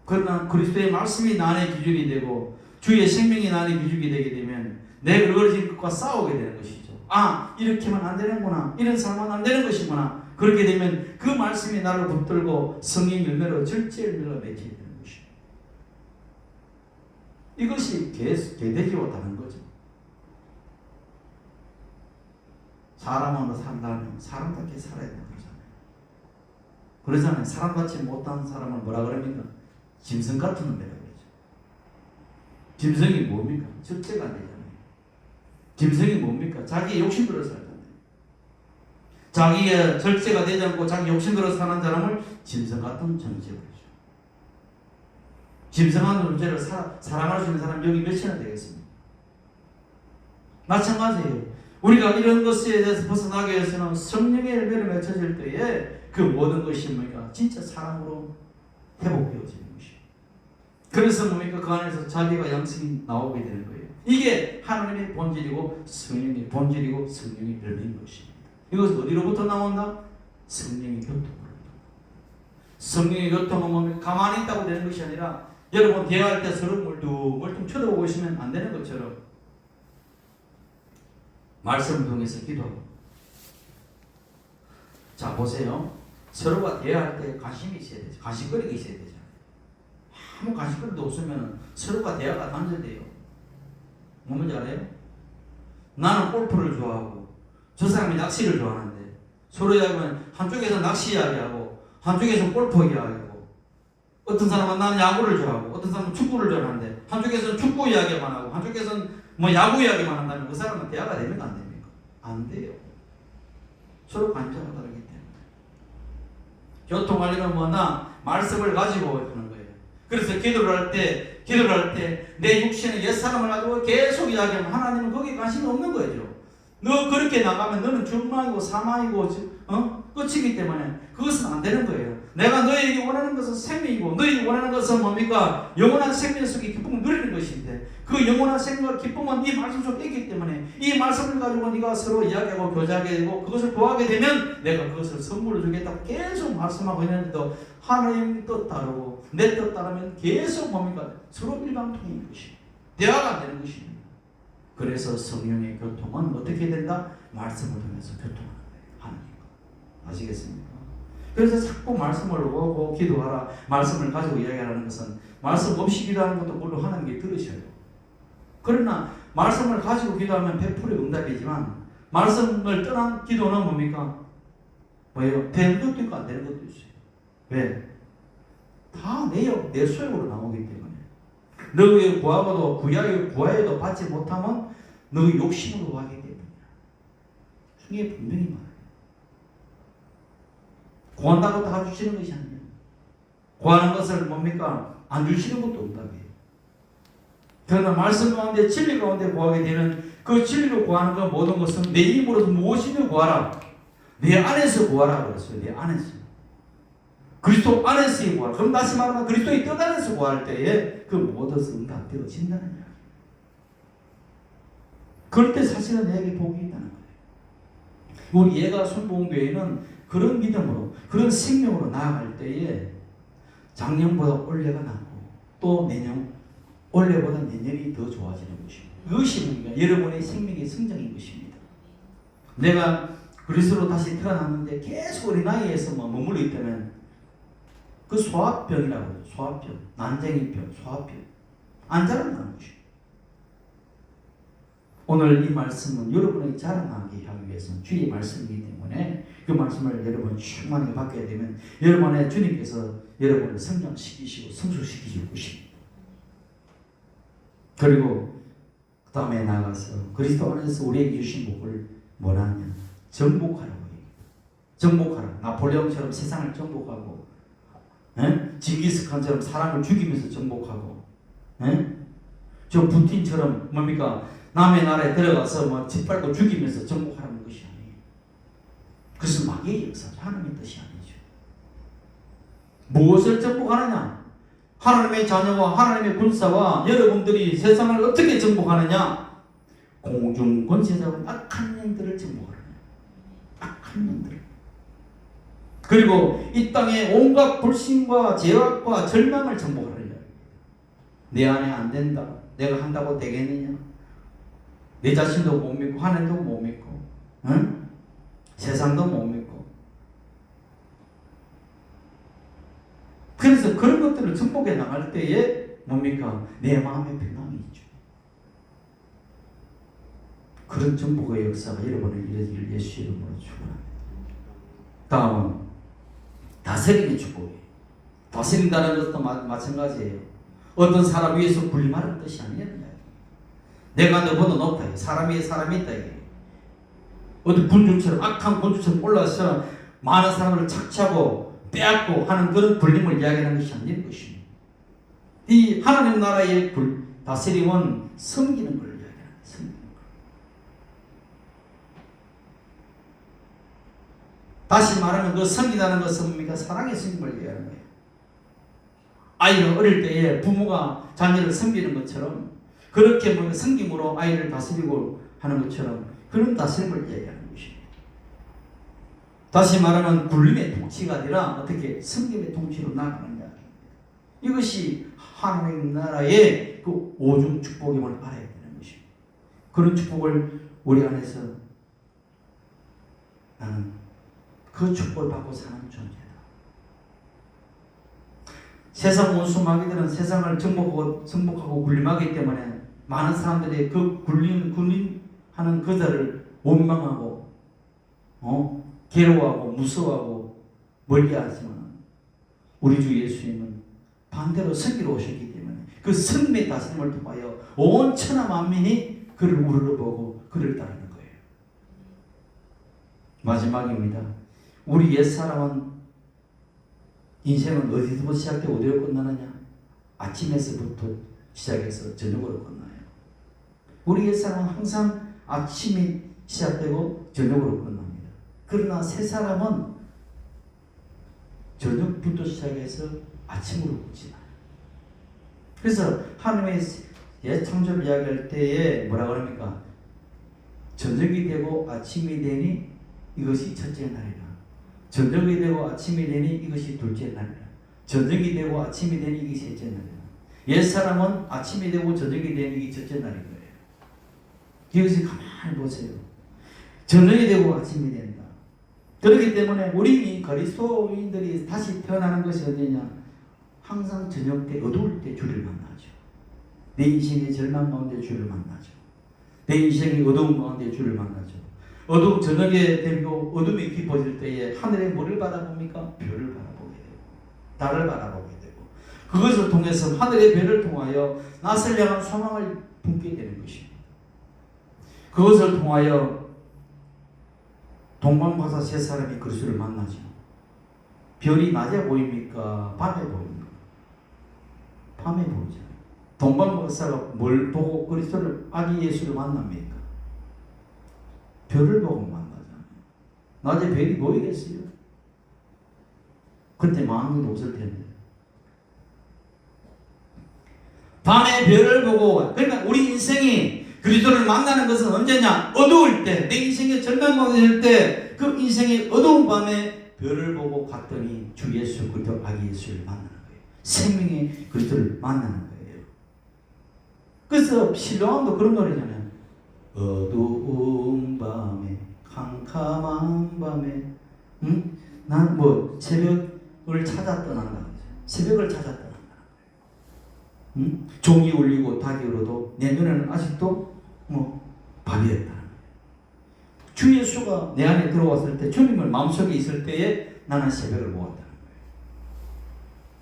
그러나 그리스도의 말씀이 나 안에 기준이 되고 주의 생명이 나 안에 기준이 되게 되면 내가 그걸 것과 싸우게 되는 것이죠. 아, 이렇게만 안 되는구나. 이런 삶은 안 되는 것이구나. 그렇게 되면 그 말씀이 나를 붙들고 성령 열매로 절제 열매로 맺게 되는 것입니다. 이것이 개돼지와 다른 거죠. 사람으로 산다면 사람답게 살아야 되는 거잖아요. 그러잖아요. 사람같이 못한 사람을 뭐라 그럽니까? 짐승 같은 놈이라고 그러죠. 짐승이 뭡니까? 절제가 안 되잖아요. 짐승이 뭡니까? 자기의 욕심대로 살잖아요. 자기의 절제가 되지 않고 자기 욕심대로 사는 사람을 짐승 같은 존재로 해줘. 짐승한 존재를 사랑할 수 있는 사람 여기 몇이나 되겠습니까? 마찬가지예요. 우리가 이런 것에 대해서 벗어나기 위해서는 성령의 열매를 맺혀질 때에 그 모든 것이 뭡니까? 진짜 사랑으로 회복되어지는 것이에요. 그래서 뭡니까? 그 안에서 자비가 양심이 나오게 되는 거예요. 이게 하나님의 본질이고 성령의 본질이고 성령의 열매인 것입니다. 이것은 어디로부터 나온다? 성령의 교통으로부터. 성령의 교통은 뭡니까? 가만히 있다고 되는 것이 아니라 여러분 대화할 때 서로 멀뚱멀뚱 쳐다보고 있으면 안 되는 것처럼 말씀을 통해서 기도하고. 자 보세요. 서로가 대화할 때 관심이 있어야 되죠. 관심거리가 있어야 되죠. 아무 관심거리도 없으면 서로가 대화가 단절돼요. 뭔지 알아요? 나는 골프를 좋아하고 저 사람이 낚시를 좋아하는데 서로 이야기하면 한쪽에서 낚시 이야기하고 한쪽에서 골프 이야기하고 어떤 사람은 나는 야구를 좋아하고 어떤 사람은 축구를 좋아하는데 한쪽에서는 축구 이야기만 하고 한쪽에서는 뭐 야구 이야기만 한다면 그 사람은 대화가 됩니까 안 됩니까? 안 돼요. 서로 관점이 다르기 때문에. 교통하려면 뭐나 말씀을 가지고 하는 거예요. 그래서 기도를 할 때 내 육신의 옛사람을 가지고 계속 이야기하면 하나님은 거기에 관심이 없는 거죠. 너 그렇게 나가면 너는 죽망이고 사망이고 끝이기 때문에 그것은 안 되는 거예요. 내가 너에게 원하는 것은 생명이고 너에게 원하는 것은 뭡니까? 영원한 생명 속의 기쁨을 누리는 것인데 그 영원한 생명과 기쁨은 이 말씀 속에 있기 때문에 이 말씀을 가지고 네가 서로 이야기하고 교제하게 되고 그것을 구하게 되면 내가 그것을 선물로 주겠다고 계속 말씀하고 있는데도 하나님 뜻 따르고 내 뜻 따르면 계속 뭡니까? 서로 일방통행인 것입니다. 대화가 안 되는 것입니다. 그래서 성령의 교통은 어떻게 된다? 말씀을 통해서 교통하는 거예요. 하나님과. 아시겠습니까? 그래서 자꾸 말씀을 오고 기도하라. 말씀을 가지고 이야기하는 것은 말씀 없이 기도하는 것도 물론 하나님께 들으셔요. 그러나 말씀을 가지고 기도하면 100% 응답이지만 말씀을 떠난 기도는 뭡니까? 뭐예요? 되는 것도 있고 안 되는 것도 있어요. 왜? 다 내 소욕으로 나오기 때문에. 너의 구하고도 구하여도 받지 못하면 너의 욕심으로 구하기 때문이야. 성경에 분명히 말해요. 구한다고 다 주시는 것이 아니에요. 구하는 것을 뭡니까? 안 주시는 것도 응답이에요. 그러나 말씀 가운데 진리 가운데 구하게 되면 그 진리로 구하는 것 모든 것은 내 힘으로서 무엇이든 구하라. 내 안에서 구하라 그랬어요. 내 안에서. 그리스도 안에서 구하라. 그럼 다시 말하면 그리스도의 뜻 안에서 구할 때에 그 모든 것은 응답되어진다는 이야기예요. 그럴 때 사실은 내게 복이 있다는 거예요. 우리 예가 순복음교회는 그런 믿음으로 그런 생명으로 나아갈 때에 작년보다 올해가 낫고 또 내년 올해보다 내년이 더 좋아지는 것입니다. 그것이 뭡니까? 여러분의 생명의 성장인 것입니다. 내가 그리스도로 다시 태어났는데 계속 우리 나이에서 머물러 있다면 그 소화병이라고 해요. 소화병, 난쟁이병, 소화병 안 자란다는 것입니다. 오늘 이 말씀은 여러분에게 자라나게 하기 위해서는 주의 말씀이기 때문에 그 말씀을 여러분 충만하게 받게 되면 여러분의 주님께서 여러분을 성장시키시고 성숙시키실 것입니다. 그리고 그 다음에 나가서 그리스도 안에서 우리에게 주신 복을 뭐라냐? 정복하라고 해요. 정복하라. 나폴레옹처럼 세상을 정복하고 징기스칸처럼 사람을 죽이면서 정복하고 저 푸틴처럼 뭡니까? 남의 나라에 들어가서 짓밟고 죽이면서 정복하라는 것이 아니에요. 그것은 마귀의 역사죠. 하나님의 뜻이 아니죠. 무엇을 정복하느냐? 하나님의 자녀와 하나님의 군사와 여러분들이 세상을 어떻게 정복하느냐? 공중 권세자와 악한 영들을 정복하느냐? 악한 영들. 그리고 이 땅의 온갖 불신과 죄악과 절망을 정복하느냐? 내 안에 안 된다. 내가 한다고 되겠느냐? 내 자신도 못 믿고 하나님도 못 믿고 세상도 못 믿고 그래서 그런 것들을 정복해 나갈 때에 뭡니까? 내 마음에 평안이 있죠. 그런 정복의 역사가 여러분을 이루어질 예수 이름으로 축원합니다. 다음은 다스림의 축복이에요. 다스린다는 것도 마찬가지예요. 어떤 사람 위에서 군림하는 뜻이 아니에요. 내가 너보다 높다. 사람 위에 사람이 있다. 어떤 군중처럼 악한 군중처럼 올라서 많은 사람을 착취하고 빼앗고 하는 그런 굴림을 이야기하는 것이 아닌 것입니다. 이 하나님 나라의 다스림은 섬기는 걸 이야기하는 거예요. 섬기는 걸. 다시 말하면 그 섬기다는 것은 뭡니까? 사랑의 섬김을 이야기하는 거예요. 아이가 어릴 때에 부모가 자녀를 섬기는 것처럼 그렇게 뭐 섬김으로 아이를 다스리고 하는 것처럼 그런 다스림을 이야기하는 것입니다. 다시 말하면 굴림의 통치가 아니라 어떻게 섬김의 통치로 나가는 이야기입니다. 이것이 하나님 나라의 그 오중 축복임을 알아야 되는 것입니다. 그런 축복을 우리 안에서 나는 그 축복을 받고 사는 존재다. 세상 원수 마귀들은 세상을 정복하고 굴림하기 때문에 많은 사람들이 그 굴림하는 그들을 원망하고 괴로워하고 무서워하고 멀리하지만 우리 주 예수님은 반대로 섬기러 오셨기 때문에 그 성의 다스림을 통하여 온 천하 만민이 그를 우러러보고 그를 따르는 거예요. 마지막입니다. 우리 옛사람은 인생은 어디서부터 시작되고 어디로 끝나느냐? 아침에서부터 시작해서 저녁으로 끝나요. 우리 옛사람은 항상 아침이 시작되고 저녁으로 끝납니다. 그러나 새사람은 저녁부터 시작해서 아침으로 끝이나요. 그래서 하나님의 옛창조를 이야기할 때에 뭐라 그럽니까? 저녁이 되고 아침이 되니 이것이 첫째 날이라. 저녁이 되고 아침이 되니 이것이 둘째 날이라. 저녁이 되고 아침이 되니 이게 셋째 날이라. 옛사람은 아침이 되고 저녁이 되니 이게 첫째 날인 거예요. 이것이 가만히 보세요. 저녁이 되고 아침이 된다. 그렇기 때문에 우리 그리스도인들이 다시 태어나는 것이 어디냐? 항상 저녁 때 어두울 때 주를 만나죠. 내 인생의 절망 가운데 주를 만나죠. 내 인생의 어두운 가운데 주를 만나죠. 저녁에 되고 어둠이 깊어질 때에 하늘에 뭐를 바라봅니까? 별을 바라보게 되고 달을 바라보게 되고 그것을 통해서 하늘의 별을 통하여 낯을 향한 소망을 품게 되는 것입니다. 그것을 통하여 동방바사 세 사람이 그리스도를 만나죠. 별이 낮에 보입니까? 밤에 보입니까? 밤에 보이죠. 동방박사가 뭘 보고 그리스도를 아기 예수를 만납니까? 별을 보고 만나잖아요. 낮에 별이 보이겠어요? 그때 마음이 없을 텐데. 밤에 별을 보고 그러니까 우리 인생이 그리스도를 만나는 것은 언제냐? 어두울 때, 내 인생의 절망이 될 때 그 인생의 어두운 밤에 별을 보고 갔더니 주 예수 그리스도 아기 예수를 만나는 거예요. 생명의 그리스도를 만나는 거예요. 그래서 신랑도 그런 노래잖아요. 어두운 밤에 캄캄한 밤에 난 뭐 새벽을 찾아 떠난다. 새벽을 찾아 떠난다. 종이 울리고 닭이 울어도 내 눈에는 아직도 밤이었다. 주 예수가 내 안에 들어왔을 때 주님을 마음속에 있을 때에 나는 새벽을 보았다는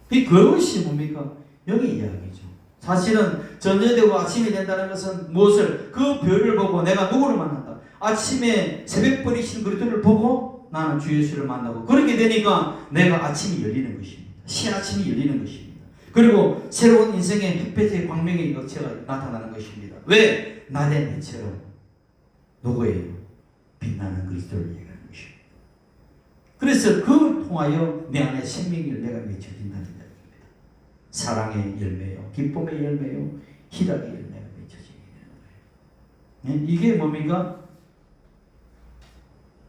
거예요. 그것이 뭡니까? 여기 이야기죠. 사실은 저녁되고 아침이 된다는 것은 무엇을? 그 별을 보고 내가 누구를 만난다. 아침에 새벽벌이신 그리스도를 보고 나는 주 예수를 만나고 그렇게 되니까 내가 아침이 열리는 것입니다. 신아침이 열리는 것입니다. 그리고 새로운 인생의 햇볕의 광명의 역체가 나타나는 것입니다. 왜? 낮의 빛처럼 누구예요? 빛나는 그리스도를 얘기하는 것입니다. 그래서 그 통하여 내 안에 생명의 열매가 맺혀진다는 이야기입니다. 사랑의 열매요, 기쁨의 열매요, 희락의 열매가 맺혀지게 되는 거예요. 이게 뭡니까?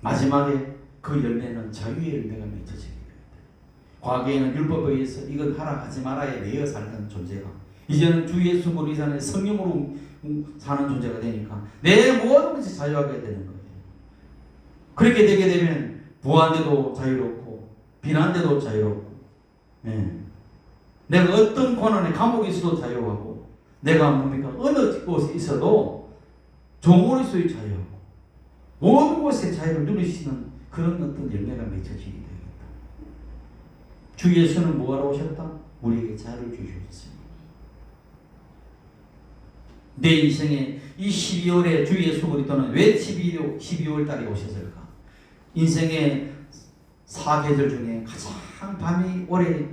마지막에 그 열매는 자유의 열매가 맺혀지게 됩니다. 과거에는 율법에 의해서 이건 하라 하지 말아에 매여 살던 존재가 이제는 주 예수 그리스도 안에 성령으로 사는 존재가 되니까 내 모든 것이 자유하게 되는 거예요. 그렇게 되게 되면 부한데도 자유롭고 비난데도 자유롭고 내가 어떤 고난에 감옥에 있어도 자유하고 내가 뭡니까? 어느 곳에 있어도 종으로서의 자유하고 모든 곳에 자유를 누리시는 그런 어떤 열매가 맺혀지게 됩니다. 주 예수는 뭐하러 오셨다? 우리에게 자유를 주셨습니다. 내 인생에 이 12월에 주 예수 그리스도는 왜 12월 달에 오셨을까? 인생의 사계절 중에 가장 밤이 오래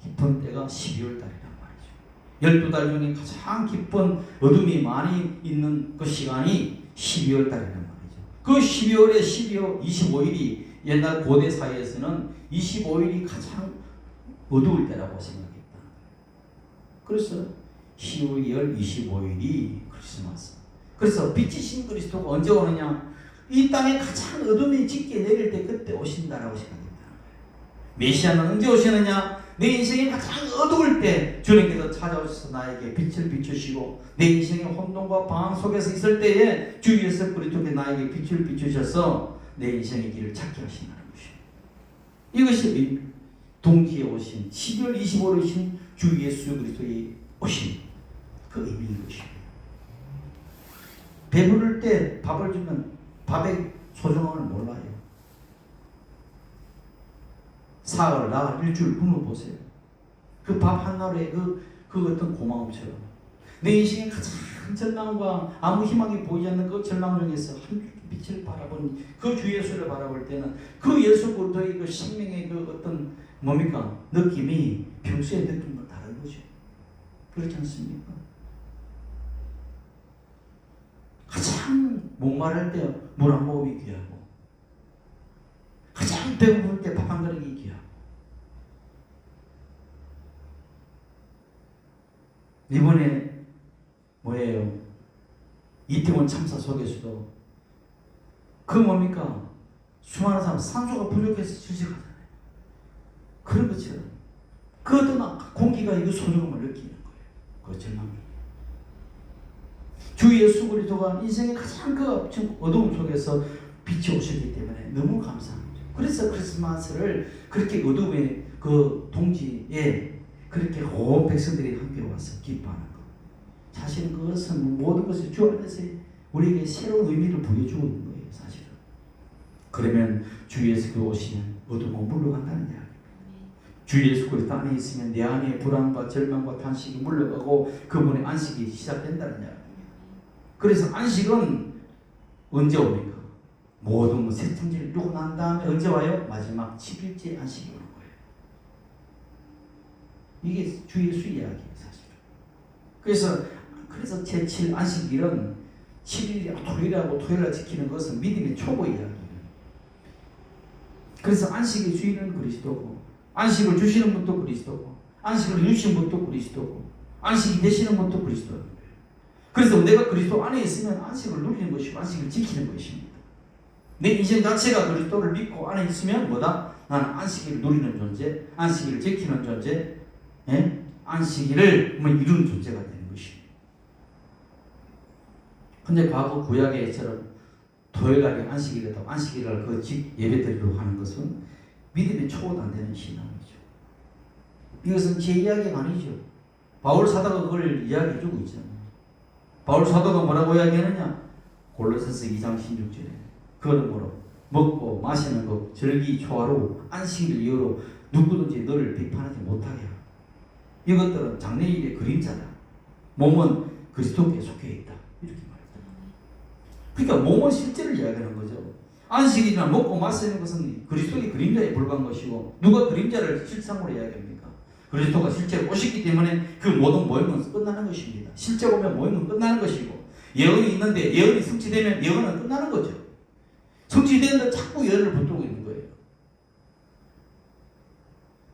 깊은 때가 12월 달이란 말이죠. 12달 중에 가장 깊은 어둠이 많이 있는 그 시간이 12월 달이란 말이죠. 그 12월에 12월 25일이 옛날 고대 사회에서는 25일이 가장 어두울 때라고 생각했다. 그래서 12월 25일이 크리스마스. 그래서 빛이신 그리스도가 언제 오느냐? 이 땅에 가장 어둠이 짙게 내릴 때 그때 오신다라고 생각했다. 메시아는 언제 오시느냐? 내 인생이 가장 어두울 때 주님께서 찾아오셔서 나에게 빛을 비추시고 내 인생의 혼돈과 방황 속에서 있을 때에 주 예수 그리스도께 나에게 빛을 비추셔서 내 인생의 길을 찾게 하신다는 것입니다. 이것이 동기에 오신 12월 25일에 오신 주 예수 그리스도의 오신 그 의미인 것입니다. 배부를 때 밥을 주면 밥의 소중함을 몰라요. 사흘, 나흘, 일주일 굶어 보세요. 그 밥 한 나루에 그 어떤 고마움처럼 내 인생의 가장 절망과 아무 희망이 보이지 않는 그 절망 중에서 한 빛을 바라본 그 주 예수를 바라볼 때는 그 예수 그리스도의 그 생명의 그 어떤 뭡니까? 느낌이 평소의 느낌과 다른 거죠. 그렇지 않습니까? 가장 목마를 때 물 한 모금이 귀하고 가장 배고플 때 밥 한 그릇이 귀하고 이번에 뭐예요? 이태원 참사 속에서도 그 뭡니까? 수많은 사람 산소가 부족해서 질식하잖아요. 그런 것처럼 그 어떤 공기가 이거 소중함을 느끼는 거예요. 그 절망. 주 예수 그리스도가 인생의 가장 그 어두움 속에서 빛이 오셨기 때문에 너무 감사합니다. 그래서 크리스마스를 그렇게 어둠의 그 동지에 그렇게 온 백성들이 함께 와서 기뻐하는 것. 사실은 그것은 모든 것을 주 안에서 우리에게 새로운 의미를 부여주고 있는 거예요. 사실은. 그러면 주 예수가 오시면 어둠은 물러간다는 이야기입니다. 주 예수 그리스도 안에 있으면 내 안에 불안과 절망과 탄식이 물러가고 그분의 안식이 시작된다는 이야기입니다. 그래서 안식은 언제 옵니까? 모든 새 천지를 이루고 난 다음에 언제 와요? 마지막 7일째 안식이 오는 거예요. 이게 주 예수 이야기예요, 사실은. 그래서 제7 안식일은 7일이 토요일하고 토요일을 지키는 것은 믿음의 초보 이야기예요. 그래서 안식의 주인은 그리스도고, 안식을 주시는 분도 그리스도고, 안식을 주시는 분도 그리스도고, 안식이 되시는 분도 그리스도예요. 그래서 내가 그리스도 안에 있으면 안식을 누리는 것이고 안식을 지키는 것입니다. 내 인생 자체가 그리스도를 믿고 안에 있으면 뭐다? 나는 안식일을 누리는 존재, 안식일을 지키는 존재, 안식일을 이루는 존재가 되는 것입니다. 근데 과거 구약에처럼 토요일날이 안식일이라고 안식일을 그 예배드리려고 하는 것은 믿음의 초보도 안 되는 신앙이죠. 이것은 제 이야기가 아니죠. 바울 사도가 그걸 이야기해주고 있잖아요. 바울 사도가 뭐라고 이야기하느냐? 골로새서 2장 16절에 그러므로 먹고 마시는 것, 절기, 초하루, 안식일을 이유로 누구든지 너를 비판하지 못하게 하라. 이것들은 장래일의 그림자다. 몸은 그리스도께 속해 있다. 이렇게 말합니다. 그러니까 몸은 실제를 이야기하는 거죠. 안식일이나 먹고 마시는 것은 그리스도의 그림자에 불과한 것이고 누가 그림자를 실상으로 이야기합니까? 그리스도가 실제로 오셨기 때문에 그 모든 모임은 끝나는 것입니다. 실제 오면 모임은 끝나는 것이고 예언이 있는데 예언이 성취되면 예언은 끝나는 거죠. 성취되는데 자꾸 예언을 붙들고 있는 거예요.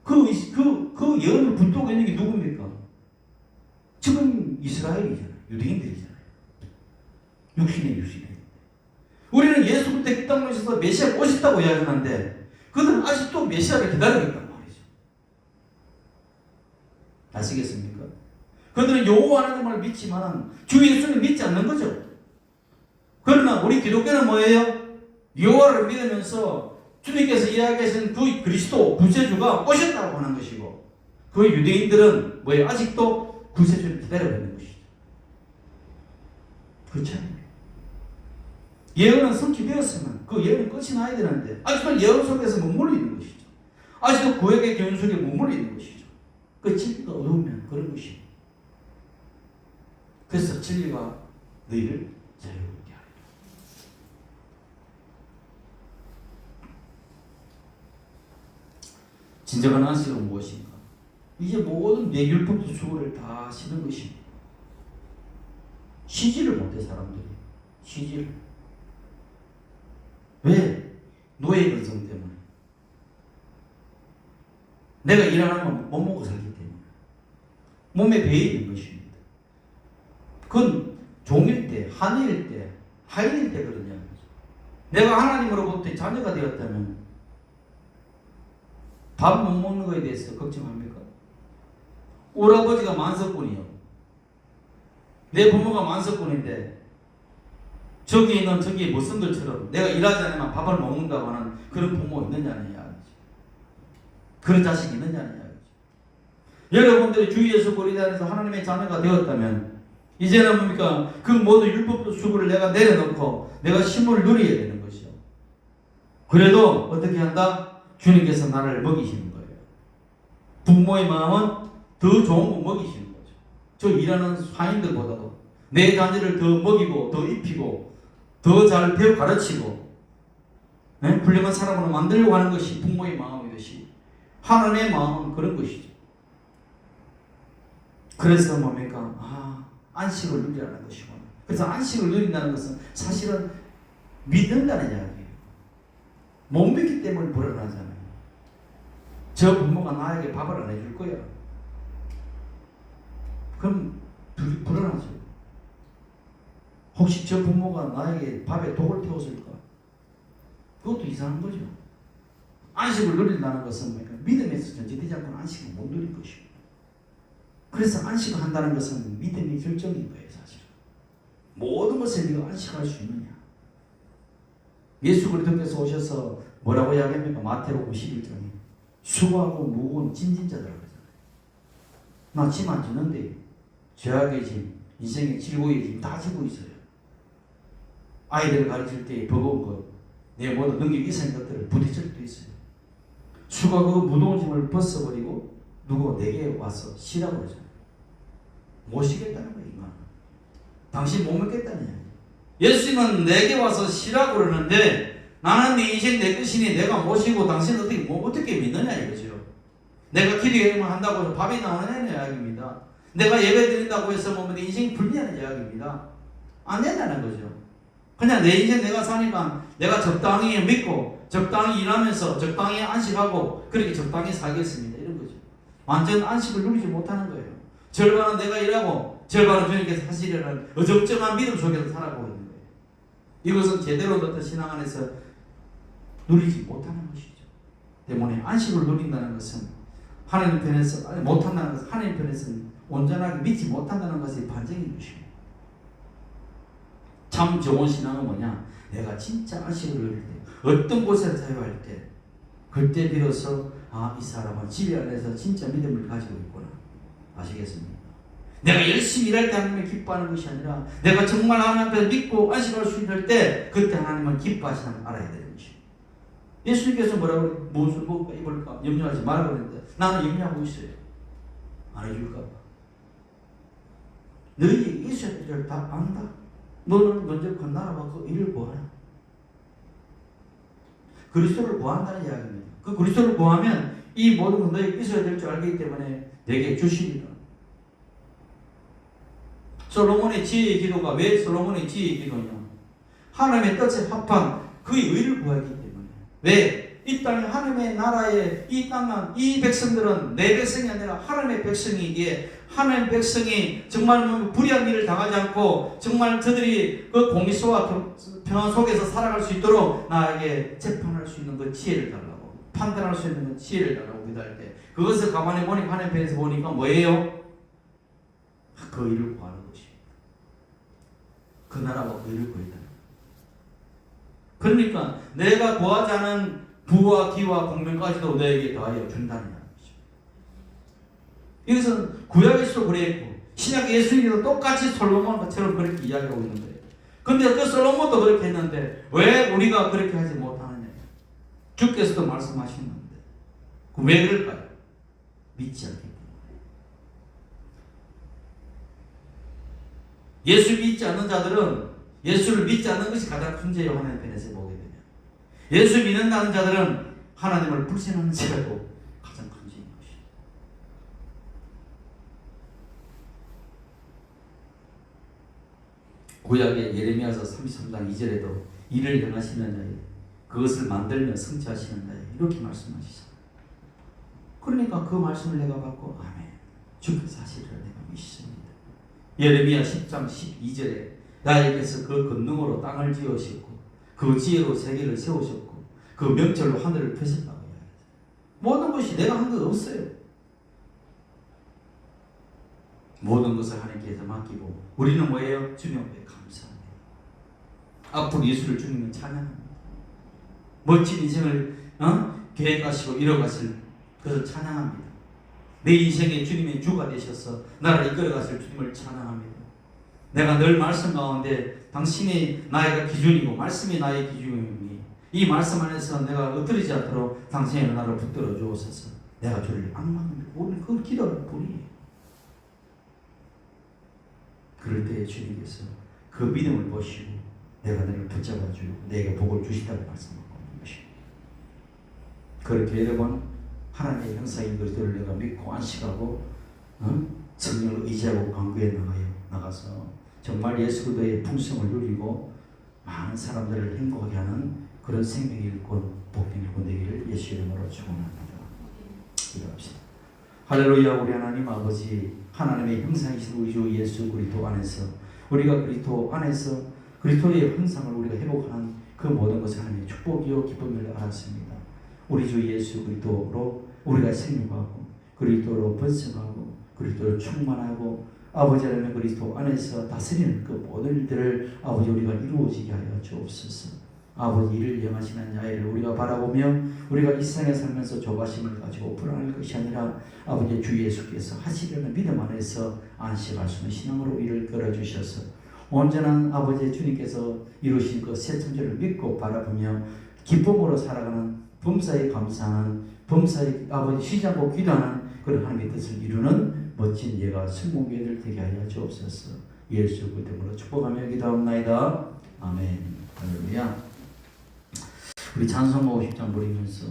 그 예언을 붙들고 있는 게 누굽니까? 지금 이스라엘이잖아요. 유대인들이잖아요. 육신의 유신에. 우리는 예수 그리스도 이 땅에 오셔서 메시아가 오셨다고 이야기하는데 그들은 아직도 메시아를 기다리고 있단 말이죠. 아시겠습니까? 그들은 여호와 하나님을 믿지만 주 예수를 믿지 않는 거죠. 그러나 우리 기독교는 뭐예요? 여호와를 믿으면서 주님께서 이야기하신 그 그리스도 구세주가 오셨다고 하는 것이고 그 유대인들은 뭐예요? 아직도 구세주를 기다리고 있는 것이죠. 그렇죠? 예언은 성취되었으면 그 예언은 끝이 나야 되는데 아직도 예언 속에서 머물러 있는 것이죠. 아직도 구약의 교훈 속에 머물러 있는 것이죠. 그 진리가 어두우면 그런 것입니다. 그래서 진리가 너희를 자유롭게 하리라. 진정한 안식은 무엇인가? 이제 모든 내 율법도 수고를 다 쉬는 것입니다. 쉬지를 못해 사람들이. 쉬지를. 왜? 노예 근성 때문에. 내가 일 안 하면 못 먹고 살기 때문에. 몸에 배에 있는 것입니다. 그건 종일 때, 한일 때, 하인일 때 그러냐. 내가 하나님으로부터 자녀가 되었다면 밥 못 먹는 것에 대해서 걱정합니까? 오라버지가 만석군이요. 내 부모가 만석군인데 저기 있는 저기 못쓴들처럼 내가 일하지 않으면 밥을 못 먹는다고 하는 그런 부모 있느냐는 이야기죠. 그런 자식이 있느냐는 이야기죠. 여러분들이 주 예수 그리스도 안에서 하나님의 자녀가 되었다면 이제는 뭡니까? 그 모든 율법도 수고를 내가 내려놓고 내가 쉼을 누려야 되는 것이요. 그래도 어떻게 한다? 주님께서 나를 먹이시는 거예요. 부모의 마음은 더 좋은 거 먹이시는 거죠. 저 일하는 사인들보다도 내 자녀를 더 먹이고 더 입히고 더 잘 배워 가르치고 훌륭한 사람으로 만들려고 하는 것이 부모의 마음이듯이 하나님의 마음은 그런 것이죠. 그래서 뭡니까? 안식을 누리라는 것이구나. 그래서 안식을 누린다는 것은 사실은 믿는다는 이야기예요. 못 믿기 때문에 불안하잖아요. 저 부모가 나에게 밥을 안 해줄 거야. 그럼 불안하죠. 혹시 저 부모가 나에게 밥에 독을 태웠을까? 그것도 이상한 거죠. 안식을 누린다는 것은 뭡니까? 믿음에서 전제되지 않고는 안식을 못 누릴 것입니다. 그래서 안식을 한다는 것은 믿음의 결정인 거예요, 사실은. 모든 것을 네가 안식할 수 있느냐? 예수 그리스도께서 오셔서 뭐라고 이야기합니까? 마태복음 11장에 수고하고 무거운 짐진 자들 그러잖아요. 나 짐 안 지는데 죄악의 짐, 인생의 즐거움의 짐 다 지고 있어요. 아이들을 가르칠 때 버거운 것, 내 모든 능력이 있는 것들을 부딪힐 수도 있어요. 수고하고 무거운 짐을 벗어버리고 누구 내게 와서 쉬라고 그러잖아요. 못 쉬겠다는 거예요, 인간. 당신 못 먹겠다는 이야기. 예수님은 내게 와서 쉬라고 그러는데 나는 네 인생 내 것이니 내가 모시고 당신 어떻게 믿느냐 이거죠. 내가 기도회만 한다고 해서 밥이 나오는 이야기입니다. 내가 예배 드린다고 해서 뭐 내 인생이 불리하는 이야기입니다. 안 된다는 거죠. 그냥 내 인생 내가 사니까 내가 적당히 믿고 적당히 일하면서 적당히 안식하고 그렇게 적당히 살겠습니다. 이런 거죠. 완전 안식을 누리지 못하는 거예요. 절반은 내가 일하고 절반은 주님께서 하시려는 어정쩡한 믿음 속에서 살아가고 있는 거예요. 이것은 제대로 어떤 신앙 안에서 누리지 못하는 것이죠. 때문에 안식을 누린다는 것은 하나님 편에서 못한다는 것은 하나님 편에서는 온전하게 믿지 못한다는 것이 반증인 것입니다. 참 좋은 신앙은 뭐냐? 내가 진짜 안식을 누릴 때, 어떤 곳에서 자유할 때, 그때 비로소 이 사람은 집에 안에서 진짜 믿음을 가지고 있구나. 아시겠습니까? 내가 열심히 일할 때 하나님을 기뻐하는 것이 아니라 내가 정말 하나님 앞에서 믿고 안식할 수 있을 때 그때 하나님은 기뻐하시는 걸 알아야 되는 것이에요. 예수님께서 뭐라고 그래요? 무엇을 먹을까 입을까 염려하지 말라고 그랬는데 나는 염려하고 있어요. 안 해줄까 봐. 너희에게 있어야 될 줄 다 안다. 너는 먼저 건너라고 그 일을 구하라. 그리스도를 구한다는 이야기입니다. 그 그리스도를 구하면 이 모든 건 너에게 있어야 될 줄 알기 때문에 내게 주시리라. 솔로몬의 지혜의 기도가 왜 솔로몬의 지혜의 기도냐? 하나님의 뜻에 합한 그의 의를 구하기 때문에. 왜? 이 땅에 하나님의 나라에 이 땅은 이 백성들은 내 백성이 아니라 하나님의 백성이기에 하나님의 백성이 정말 불의한 일을 당하지 않고 정말 저들이 그 공의와 평안 속에서 살아갈 수 있도록 나에게 재판할 수 있는 그 지혜를 달라고 판단할 수 있는 그 지혜를 달라고 기도할 때 그것을 가만히 보니까 하나님 편에서 보니까 뭐예요? 그 일을 구하는 것입니다. 그 나라와 그 일을 구한다. 그러니까 내가 구하지 않은 부와 기와 공명까지도 너에게 더하여 준다는 이야기죠. 이것은 구약에서도 그랬고 신약 예수님도 똑같이 솔로몬처럼 그렇게 이야기하고 있는 거예요. 그런데 그 솔로몬도 그렇게 했는데 왜 우리가 그렇게 하지 못하느냐? 주께서도 말씀하시는데 왜 그럴까요? 믿지 않기 때문에. 예수 믿지 않는 자들은 예수를 믿지 않는 것이 가장 큰 죄요. 하나님 편에서 보게 되면 예수 믿는다는 자들은 하나님을 불신하는 죄라고 가장 큰 죄인 것이에요. 구약의 예레미야서 33장 2절에도 일을 행하시는 자에 그것을 만들며 성취하시는 자에 이렇게 말씀하시잖아요. 그러니까 그 말씀을 내가 받고 아멘, 주의 사실을 내가 믿습니다. 예레미야 10장 12절에 나에게서 그 권능으로 땅을 지으셨고 그 지혜로 세계를 세우셨고 그 명철로 하늘을 펴셨다고 이야기해요. 모든 것이 내가 한 것 없어요. 모든 것을 하나님께서 맡기고 우리는 뭐예요? 주님 앞에 감사합니다. 앞으로 예수를 주님은 찬양합니다. 멋진 인생을 계획하시고 이뤄가실 그래서 찬양합니다. 내 인생에 주님의 주가 되셔서 나를 이끌어가실 주님을 찬양합니다. 내가 늘 말씀 가운데 당신이 나의 기준이고 말씀이 나의 기준이니 이 말씀 안에서 내가 엎드리지 않도록 당신이 나를 붙들어 주옵소서. 내가 주를 악망합니다. 오늘 그 기도를 뿌리에요. 그럴 때 주님께서 그 믿음을 보시고 내가 너를 붙잡아 주고 내게 복을 주시다고 말씀하고 있는 것입니다. 그렇게 여러분 하나님의 형상인 그리스도를 내가 믿고 안식하고 성령을 의지하고 강구에 나가서 정말 예수 그리스도의 풍성을 누리고 많은 사람들을 행복하게 하는 그런 생명이 일꾼 복된 일꾼 되기를 예수 이름으로 축원합니다. 기도합시다. 할렐루야. 우리 하나님 아버지, 하나님의 형상이신 우리 주 예수 그리스도 안에서 우리가 그리스도 안에서 그리스도의 형상을 우리가 회복하는 그 모든 것을 하나님의 축복이요 기쁨을 알았습니다. 우리 주 예수 그리스도로 우리가 생육하고 그리스도로 번성하고 그리스도로 충만하고 아버지 하나님 그리스도 안에서 다스리는 그 모든 일들을 아버지 우리가 이루어지게 하여 주옵소서. 아버지 이를 영하시는 야외를 우리가 바라보며 우리가 이 세상에 살면서 조바심을 가지고 불안할 것이 아니라 아버지 주 예수께서 하시려는 믿음 안에서 안식할 수 있는 신앙으로 이를 끌어주셔서 온전한 아버지 주님께서 이루신 그 새 천지를 믿고 바라보며 기쁨으로 살아가는 범사에 감사하는 범사에 아버지 쉬지 않고 기도하는 그런 하나님의 뜻을 이루는 멋진 예가 성공교회들 되게 하여 주옵소서. 예수 그리스도로 축복하며 기도합나이다. 아멘. 할렐루야. 우리 찬송 50장 부리면서